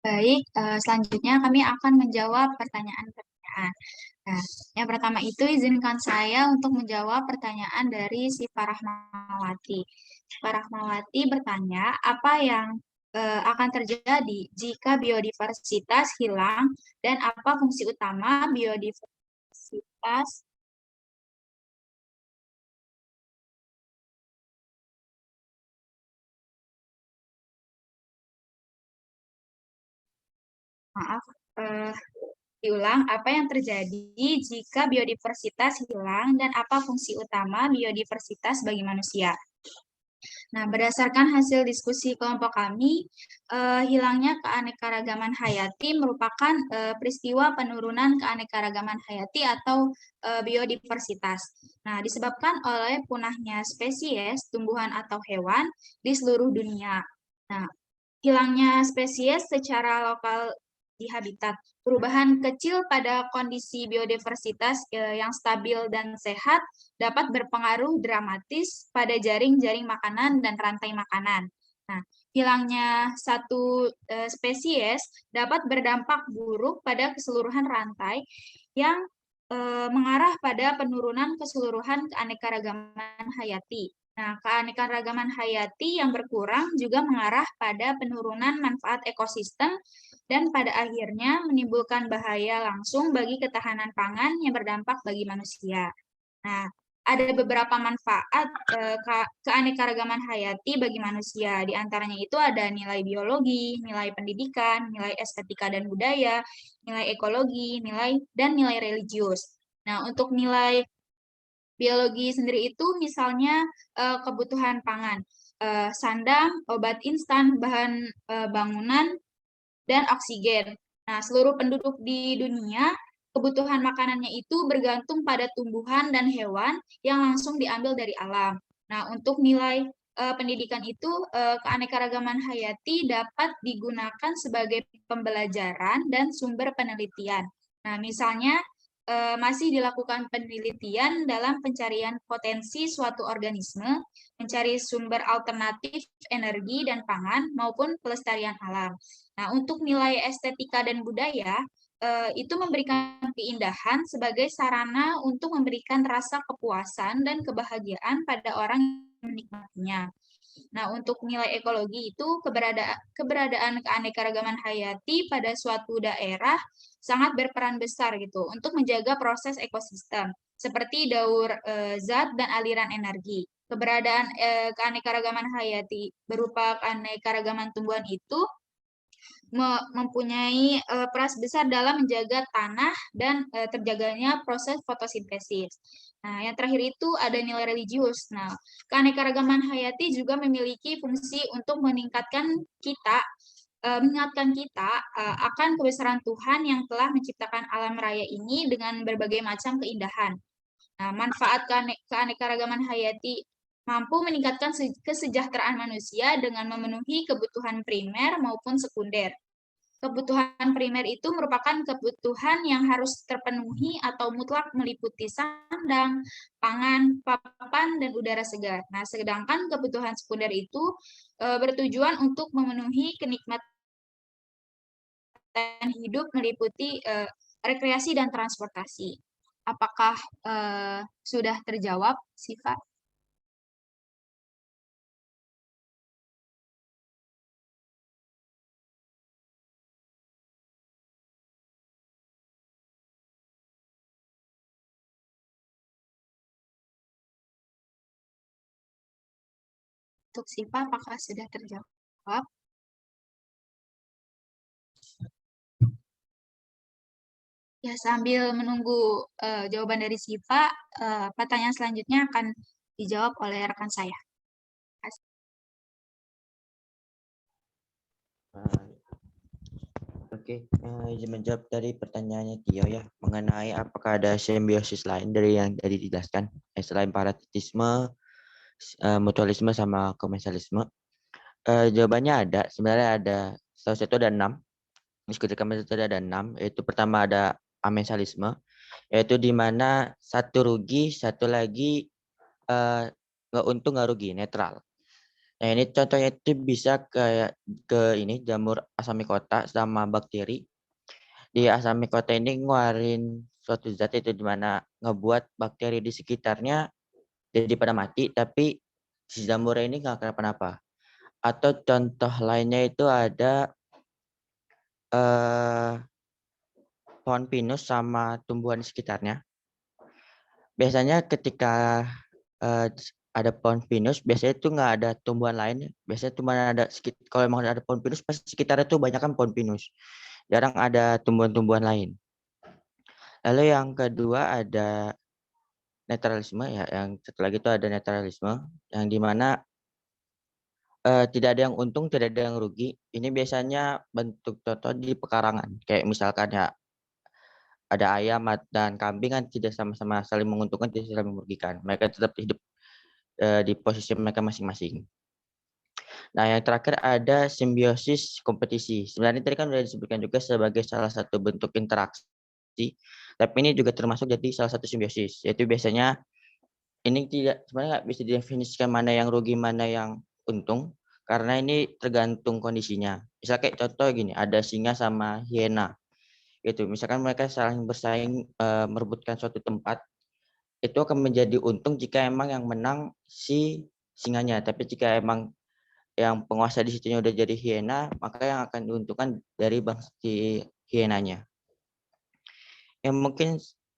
Baik, selanjutnya kami akan menjawab pertanyaan-pertanyaan. Nah, yang pertama itu izinkan saya untuk menjawab pertanyaan dari si Rahmawati. Rahmawati bertanya, apa yang akan terjadi jika biodiversitas hilang dan apa fungsi utama biodiversitas diulang, apa yang terjadi jika biodiversitas hilang dan apa fungsi utama biodiversitas bagi manusia. Nah, berdasarkan hasil diskusi kelompok kami, hilangnya keanekaragaman hayati merupakan peristiwa penurunan keanekaragaman hayati atau biodiversitas. Nah, disebabkan oleh punahnya spesies, tumbuhan atau hewan di seluruh dunia. Nah, hilangnya spesies secara lokal di habitat, perubahan kecil pada kondisi biodiversitas yang stabil dan sehat dapat berpengaruh dramatis pada jaring-jaring makanan dan rantai makanan. Nah, hilangnya satu spesies dapat berdampak buruk pada keseluruhan rantai yang mengarah pada penurunan keseluruhan keanekaragaman hayati. Nah, keanekaragaman hayati yang berkurang juga mengarah pada penurunan manfaat ekosistem dan pada akhirnya menimbulkan bahaya langsung bagi ketahanan pangan yang berdampak bagi manusia. Nah, ada beberapa manfaat keanekaragaman hayati bagi manusia. Di antaranya itu ada nilai biologi, nilai pendidikan, nilai estetika dan budaya, nilai ekologi, nilai religius. Nah, untuk nilai biologi sendiri itu misalnya kebutuhan pangan, sandang, obat instan, bahan bangunan, dan oksigen. Nah, seluruh penduduk di dunia, kebutuhan makanannya itu bergantung pada tumbuhan dan hewan yang langsung diambil dari alam. Nah, untuk nilai pendidikan itu keanekaragaman hayati dapat digunakan sebagai pembelajaran dan sumber penelitian. Nah, misalnya masih dilakukan penelitian dalam pencarian potensi suatu organisme, mencari sumber alternatif energi dan pangan, maupun pelestarian alam. Nah, untuk nilai estetika dan budaya, itu memberikan keindahan sebagai sarana untuk memberikan rasa kepuasan dan kebahagiaan pada orang yang menikmatinya. Nah, untuk nilai ekologi itu keberadaan keanekaragaman hayati pada suatu daerah sangat berperan besar gitu untuk menjaga proses ekosistem seperti daur zat dan aliran energi. Keberadaan keanekaragaman hayati berupa keanekaragaman tumbuhan itu mempunyai peran besar dalam menjaga tanah dan terjaganya proses fotosintesis. Nah, yang terakhir itu ada nilai religius. Nah, keanekaragaman hayati juga memiliki fungsi untuk meningkatkan kita, mengingatkan kita akan kebesaran Tuhan yang telah menciptakan alam raya ini dengan berbagai macam keindahan. Nah, manfaat keanekaragaman hayati mampu meningkatkan kesejahteraan manusia dengan memenuhi kebutuhan primer maupun sekunder. Kebutuhan primer itu merupakan kebutuhan yang harus terpenuhi atau mutlak meliputi sandang, pangan, papan, dan udara segar. Nah, sedangkan kebutuhan sekunder itu bertujuan untuk memenuhi kenikmatan hidup meliputi rekreasi dan transportasi. Apakah sudah terjawab, Siva? Untuk Siva, apakah sudah terjawab? Ya, sambil menunggu jawaban dari Siva, pertanyaan selanjutnya akan dijawab oleh rekan saya. Oke, izin menjawab dari pertanyaannya Tio ya, mengenai apakah ada simbiosis lain dari yang tadi dijelaskan, selain parasitisme, mutualisme, sama komersialisme. Jawabannya ada, sebenarnya ada, salah satu ada 6. Diskusi kami tadi ada 6, yaitu pertama ada amensalisme, yaitu di mana satu rugi, satu lagi nggak untung nggak rugi, netral. Nah, ini contohnya itu bisa kayak ke ini jamur asamikota sama bakteri. Di asamikota ini ngeluarin suatu zat itu di mana ngebuat bakteri di sekitarnya jadi pada mati, tapi si jamur ini nggak kenapa-napa. Atau contoh lainnya itu ada pohon pinus sama tumbuhan di sekitarnya. Biasanya ketika ada pohon pinus, biasanya itu nggak ada tumbuhan lain. Biasanya cuma ada kalau emang ada pohon pinus, pasti sekitarnya itu banyak kan pohon pinus. Jarang ada tumbuhan-tumbuhan lain. Lalu yang kedua ada netralisme ya. Yang satu lagi itu ada netralisme, yang dimana tidak ada yang untung, tidak ada yang rugi. Ini biasanya bentuk contoh di pekarangan. Kayak misalkan ya ada ayam dan kambing kan tidak sama-sama saling menguntungkan, tidak saling merugikan. Mereka tetap hidup di posisi mereka masing-masing. Nah, yang terakhir ada simbiosis kompetisi. Sebenarnya tadi kan sudah disebutkan juga sebagai salah satu bentuk interaksi, tapi ini juga termasuk jadi salah satu simbiosis. Yaitu biasanya ini sebenarnya nggak bisa didefinisikan mana yang rugi, mana yang untung, karena ini tergantung kondisinya. Misal kayak contoh gini, ada singa sama hiena. Gitu. Misalkan mereka saling bersaing merebutkan suatu tempat, itu akan menjadi untung jika emang yang menang si singanya. Tapi jika emang yang penguasa di situnya udah jadi hiena, maka yang akan diuntungkan dari si hienanya. Yang mungkin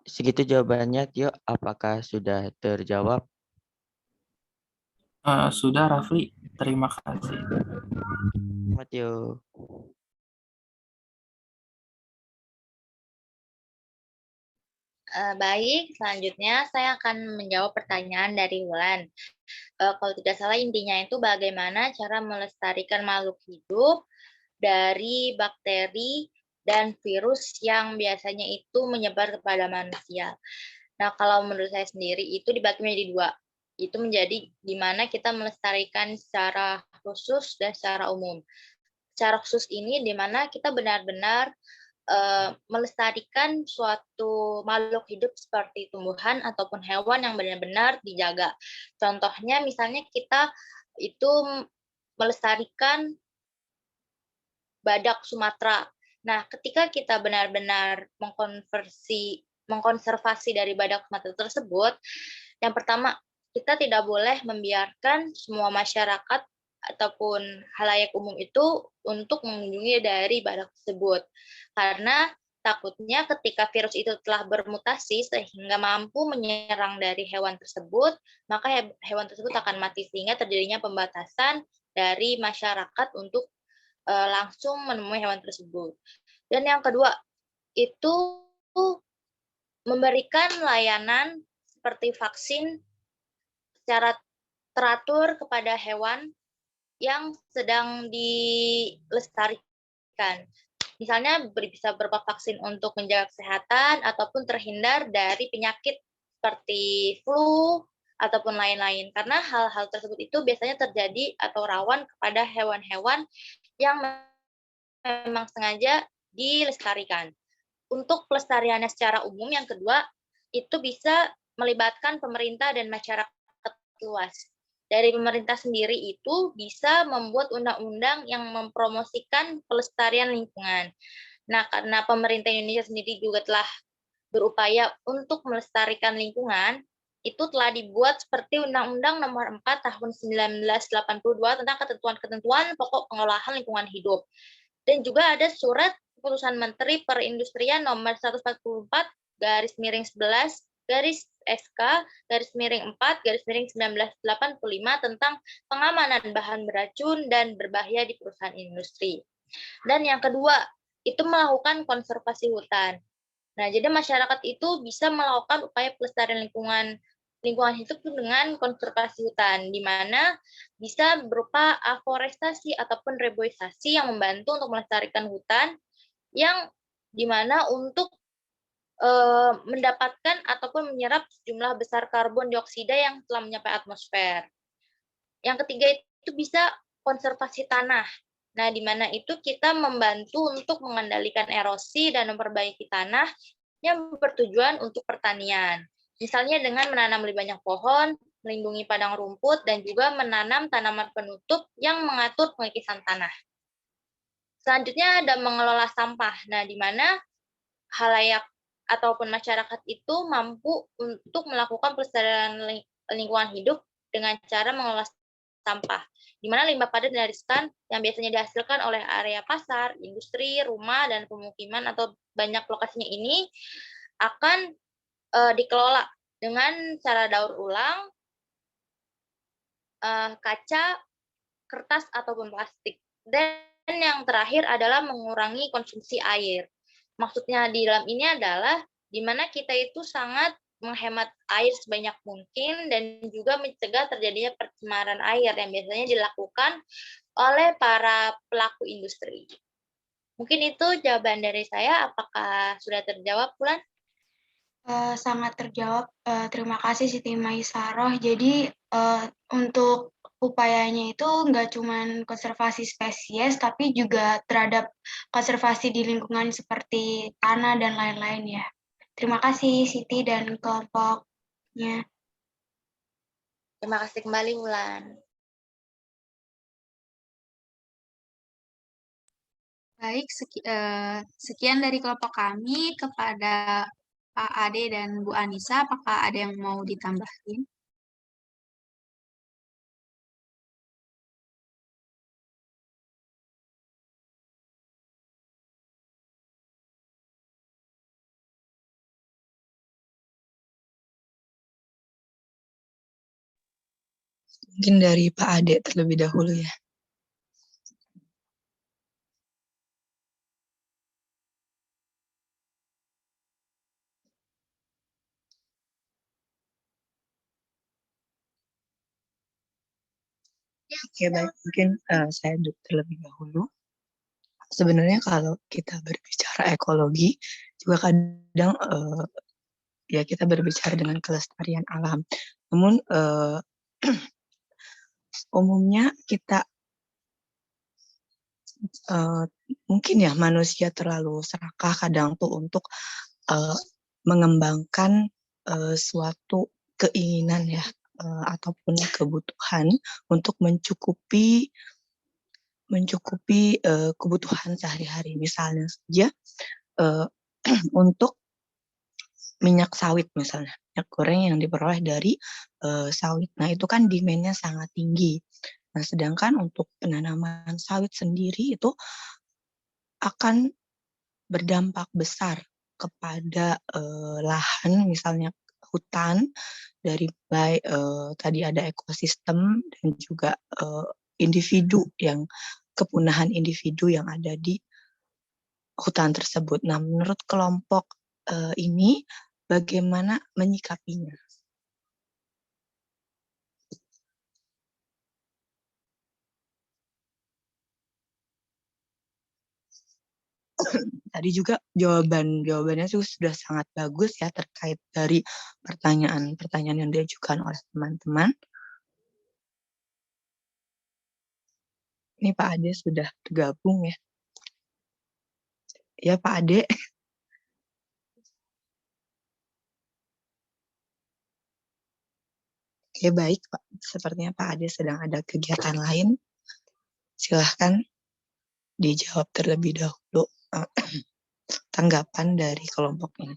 segitu jawabannya, Tio. Apakah sudah terjawab? Sudah, Rafli. Terima kasih. Tio. Baik, selanjutnya saya akan menjawab pertanyaan dari Wulan. Kalau tidak salah intinya itu bagaimana cara melestarikan makhluk hidup dari bakteri dan virus yang biasanya itu menyebar kepada manusia. Nah, kalau menurut saya sendiri itu dibagi menjadi 2. Itu menjadi di mana kita melestarikan secara khusus dan secara umum. Secara khusus ini di mana kita benar-benar melestarikan suatu makhluk hidup seperti tumbuhan ataupun hewan yang benar-benar dijaga. Contohnya misalnya kita itu melestarikan badak Sumatera. Nah, ketika kita benar-benar mengkonservasi dari badak Sumatera tersebut, yang pertama, kita tidak boleh membiarkan semua masyarakat ataupun halayak umum itu untuk mengunjungi dari badak tersebut. Karena takutnya ketika virus itu telah bermutasi sehingga mampu menyerang dari hewan tersebut, maka hewan tersebut akan mati sehingga terjadinya pembatasan dari masyarakat untuk langsung menemui hewan tersebut. Dan yang kedua, itu memberikan layanan seperti vaksin secara teratur kepada hewan yang sedang dilestarikan. Misalnya bisa berupa vaksin untuk menjaga kesehatan ataupun terhindar dari penyakit seperti flu ataupun lain-lain. Karena hal-hal tersebut itu biasanya terjadi atau rawan kepada hewan-hewan yang memang sengaja dilestarikan. Untuk pelestariannya secara umum, yang kedua, itu bisa melibatkan pemerintah dan masyarakat luas. Dari pemerintah sendiri itu bisa membuat undang-undang yang mempromosikan pelestarian lingkungan. Nah, karena pemerintah Indonesia sendiri juga telah berupaya untuk melestarikan lingkungan, itu telah dibuat seperti Undang-Undang Nomor 4 Tahun 1982 tentang ketentuan-ketentuan pokok pengelolaan lingkungan hidup. Dan juga ada surat keputusan Menteri Perindustrian Nomor 144/11-SK/4/1985 tentang pengamanan bahan beracun dan berbahaya di perusahaan industri. Dan yang kedua, itu melakukan konservasi hutan. Nah, jadi masyarakat itu bisa melakukan upaya pelestarian lingkungan hidup dengan konservasi hutan, di mana bisa berupa aforestasi ataupun reboisasi yang membantu untuk melestarikan hutan, yang di mana untuk mendapatkan ataupun menyerap jumlah besar karbon dioksida yang telah mencapai atmosfer. Yang ketiga itu bisa konservasi tanah. Nah, di mana itu kita membantu untuk mengendalikan erosi dan memperbaiki tanah yang bertujuan untuk pertanian. Misalnya dengan menanam lebih banyak pohon, melindungi padang rumput, dan juga menanam tanaman penutup yang mengatur pengikisan tanah. Selanjutnya ada mengelola sampah. Nah, di mana halayak ataupun masyarakat itu mampu untuk melakukan pelestarian lingkungan hidup dengan cara mengelola sampah, di mana limbah padat dan riskan yang biasanya dihasilkan oleh area pasar, industri, rumah, dan pemukiman atau banyak lokasinya ini akan dikelola dengan cara daur ulang, kaca, kertas, ataupun plastik. Dan yang terakhir adalah mengurangi konsumsi air. Maksudnya di dalam ini adalah di mana kita itu sangat menghemat air sebanyak mungkin dan juga mencegah terjadinya pencemaran air yang biasanya dilakukan oleh para pelaku industri. Mungkin itu jawaban dari saya. Apakah sudah terjawab, Bulan? Sangat terjawab. Terima kasih Siti Maisaroh. Jadi untuk upayanya itu nggak cuma konservasi spesies, tapi juga terhadap konservasi di lingkungan seperti tanah dan lain-lain ya. Terima kasih Siti dan kelompoknya. Terima kasih kembali, Wulan. Baik, sekian dari kelompok kami. Kepada Pak Ade dan Bu Anissa, apakah ada yang mau ditambahin? Mungkin dari Pak Ade terlebih dahulu ya. Oke, baik. Mungkin saya terlebih dahulu. Sebenarnya kalau kita berbicara ekologi, juga kadang ya kita berbicara dengan kelestarian alam. Namun umumnya kita mungkin ya manusia terlalu serakah kadang tuh untuk mengembangkan suatu keinginan ya ataupun kebutuhan untuk mencukupi kebutuhan sehari-hari. Misalnya saja untuk minyak sawit misalnya, minyak goreng yang diperoleh dari sawit. Nah, itu kan demand-nya sangat tinggi. Nah, sedangkan untuk penanaman sawit sendiri itu akan berdampak besar kepada lahan, misalnya hutan, dari baik tadi ada ekosistem dan juga kepunahan individu yang ada di hutan tersebut. Nah, menurut kelompok ini bagaimana menyikapinya? Tadi juga jawabannya sudah sangat bagus ya terkait dari pertanyaan yang diajukan oleh teman-teman. Ini Pak Ade sudah tergabung ya. Ya Pak Ade. Oke baik Pak, sepertinya Pak Ade sedang ada kegiatan lain. Silahkan dijawab terlebih dahulu tanggapan dari kelompok ini.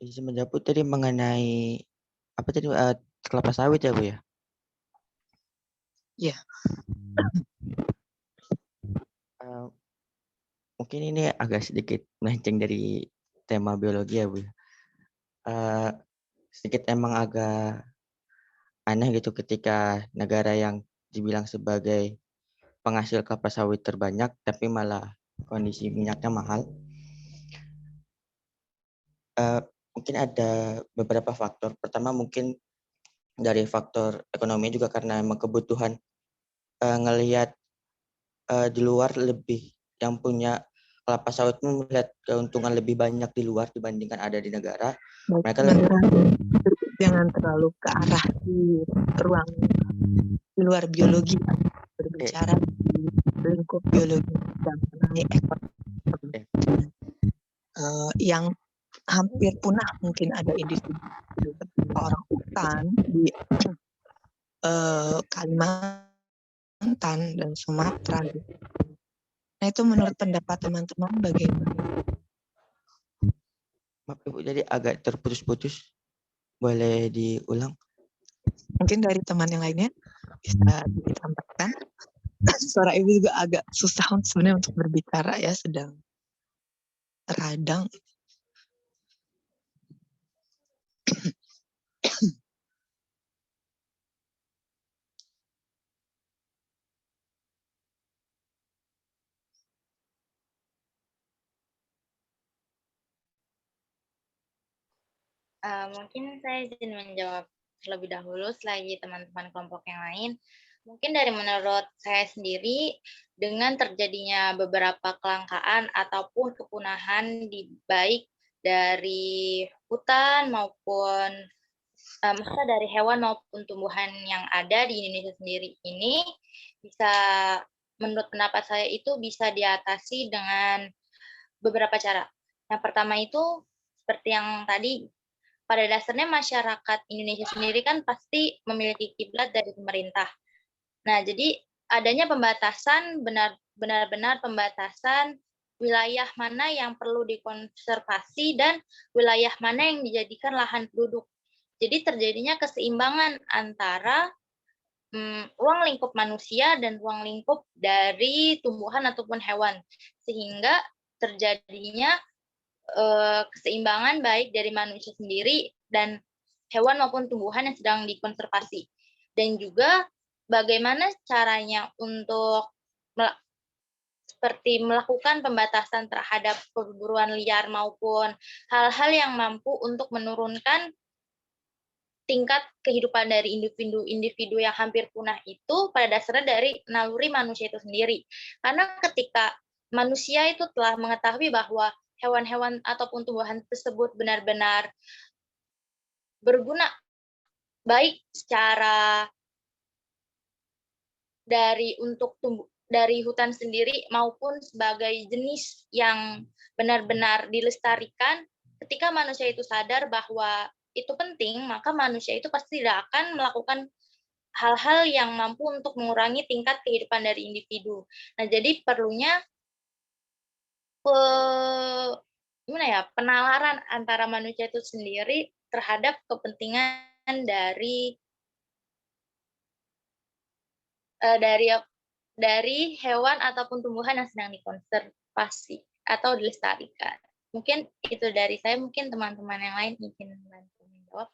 Izin menjawab tadi mengenai apa tadi kelapa sawit ya Bu ya? Iya. Mungkin ini agak sedikit melenceng dari tema biologi ya Bu. Sedikit emang agak aneh gitu ketika negara yang dibilang sebagai penghasil kelapa sawit terbanyak tapi malah kondisi minyaknya mahal. Mungkin ada beberapa faktor. Pertama mungkin dari faktor ekonomi juga karena emang kebutuhan ngelihat di luar lebih yang punya kelapa sawit melihat keuntungan lebih banyak di luar dibandingkan ada di negara. Mereka jangan terlalu ke arah di ruang di luar biologi, berbicara di lingkup biologi dan mengenai ekosistem yang hampir punah. Mungkin ada individu seperti orang hutan di Kalimantan dan Sumatera. Nah itu menurut pendapat teman-teman bagaimana? Maaf Ibu, jadi agak terputus-putus. Boleh diulang? Mungkin dari teman yang lainnya bisa disampaikan. Suara Ibu juga agak susah sebenarnya untuk berbicara ya, sedang radang. Mungkin saya izin menjawab terlebih dahulu selagi teman-teman kelompok yang lain. Mungkin dari menurut saya sendiri, dengan terjadinya beberapa kelangkaan ataupun kepunahan baik dari hutan maupun maksudnya dari hewan maupun tumbuhan yang ada di Indonesia sendiri ini, bisa menurut pendapat saya itu bisa diatasi dengan beberapa cara. Yang pertama itu seperti yang tadi, pada dasarnya masyarakat Indonesia sendiri kan pasti memiliki kiblat dari pemerintah. Nah, jadi adanya pembatasan, benar-benar pembatasan wilayah mana yang perlu dikonservasi dan wilayah mana yang dijadikan lahan penduduk. Jadi terjadinya keseimbangan antara ruang lingkup manusia dan ruang lingkup dari tumbuhan ataupun hewan. Sehingga terjadinya keseimbangan baik dari manusia sendiri dan hewan maupun tumbuhan yang sedang dikonservasi. Dan juga bagaimana caranya untuk seperti melakukan pembatasan terhadap perburuan liar maupun hal-hal yang mampu untuk menurunkan tingkat kehidupan dari individu-individu yang hampir punah itu pada dasarnya dari naluri manusia itu sendiri. Karena ketika manusia itu telah mengetahui bahwa hewan-hewan ataupun tumbuhan tersebut benar-benar berguna baik secara dari hutan sendiri maupun sebagai jenis yang benar-benar dilestarikan, ketika manusia itu sadar bahwa itu penting, maka manusia itu pasti tidak akan melakukan hal-hal yang mampu untuk mengurangi tingkat kehidupan dari individu. Nah, jadi perlunya penalaran antara manusia itu sendiri terhadap kepentingan dari hewan ataupun tumbuhan yang sedang dikonservasi atau dilestarikan. Mungkin itu dari saya, mungkin teman-teman yang lain ingin membantu menjawab.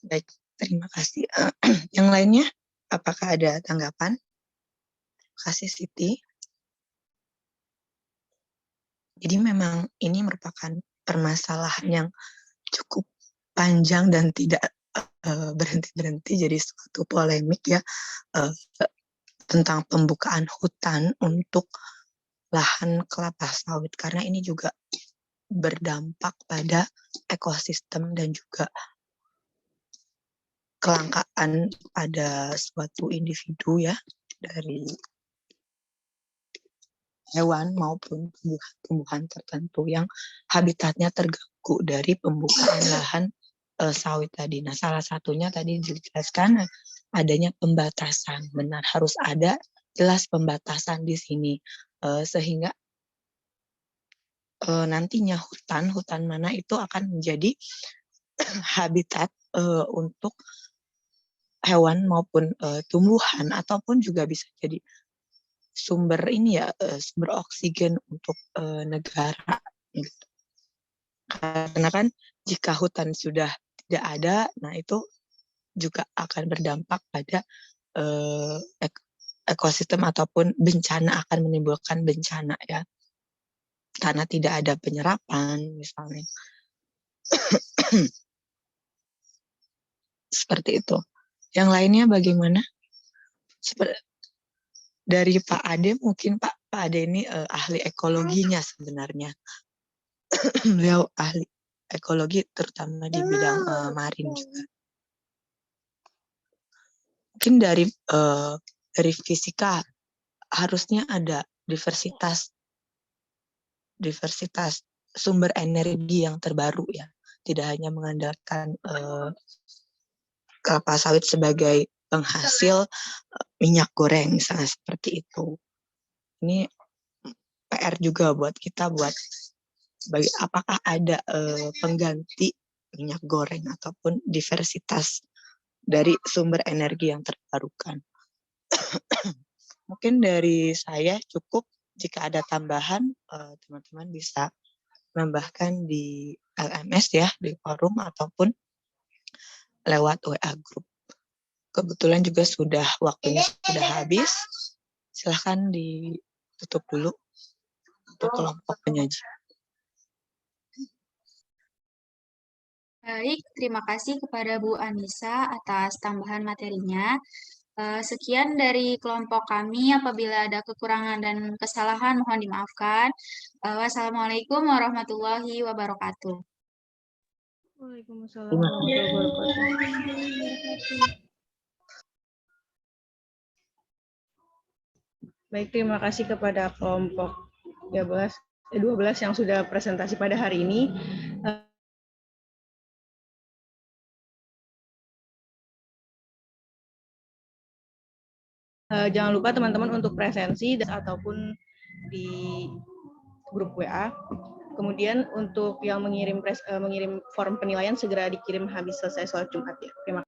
Baik, terima kasih. Yang lainnya, apakah ada tanggapan? Terima kasih, Siti. Jadi memang ini merupakan permasalahan yang cukup panjang dan tidak berhenti-berhenti, jadi suatu polemik ya tentang pembukaan hutan untuk lahan kelapa sawit, karena ini juga berdampak pada ekosistem dan juga kelangkaan pada suatu individu ya, dari hewan maupun tumbuhan tertentu yang habitatnya terganggu dari pembukaan lahan sawit tadi. Nah, salah satunya tadi dijelaskan adanya pembatasan. Benar, harus ada jelas pembatasan di sini sehingga nantinya hutan mana itu akan menjadi habitat untuk hewan maupun tumbuhan, ataupun juga bisa jadi sumber sumber oksigen untuk negara gitu. Karena kan jika hutan sudah tidak ada, nah itu juga akan berdampak pada ekosistem ataupun bencana, akan menimbulkan bencana ya, karena tidak ada penyerapan misalnya. Seperti itu. Yang lainnya bagaimana? Dari Pak Ade, mungkin Pak Ade ini ahli ekologinya sebenarnya. Beliau ahli ekologi terutama di bidang marin juga. Mungkin dari fisika harusnya ada diversitas sumber energi yang terbaru ya. Tidak hanya mengandalkan kelapa sawit sebagai penghasil minyak goreng misalnya, seperti itu. Ini PR juga buat kita, apakah ada pengganti minyak goreng ataupun diversitas dari sumber energi yang terbarukan. Mungkin dari saya cukup. Jika ada tambahan, teman-teman bisa menambahkan di LMS ya, di forum ataupun lewat WA group. Kebetulan juga waktunya sudah habis. Silahkan ditutup dulu untuk kelompok penyaji. Baik, terima kasih kepada Bu Anissa atas tambahan materinya. Sekian dari kelompok kami. Apabila ada kekurangan dan kesalahan, mohon dimaafkan. Wassalamualaikum warahmatullahi wabarakatuh. Waalaikumsalam warahmatullahi wabarakatuh. Baik, terima kasih kepada kelompok 12 yang sudah presentasi pada hari ini. Jangan lupa teman-teman untuk presensi ataupun di grup WA. Kemudian untuk yang mengirim form penilaian segera dikirim habis selesai sholat Jumat ya. Terima kasih.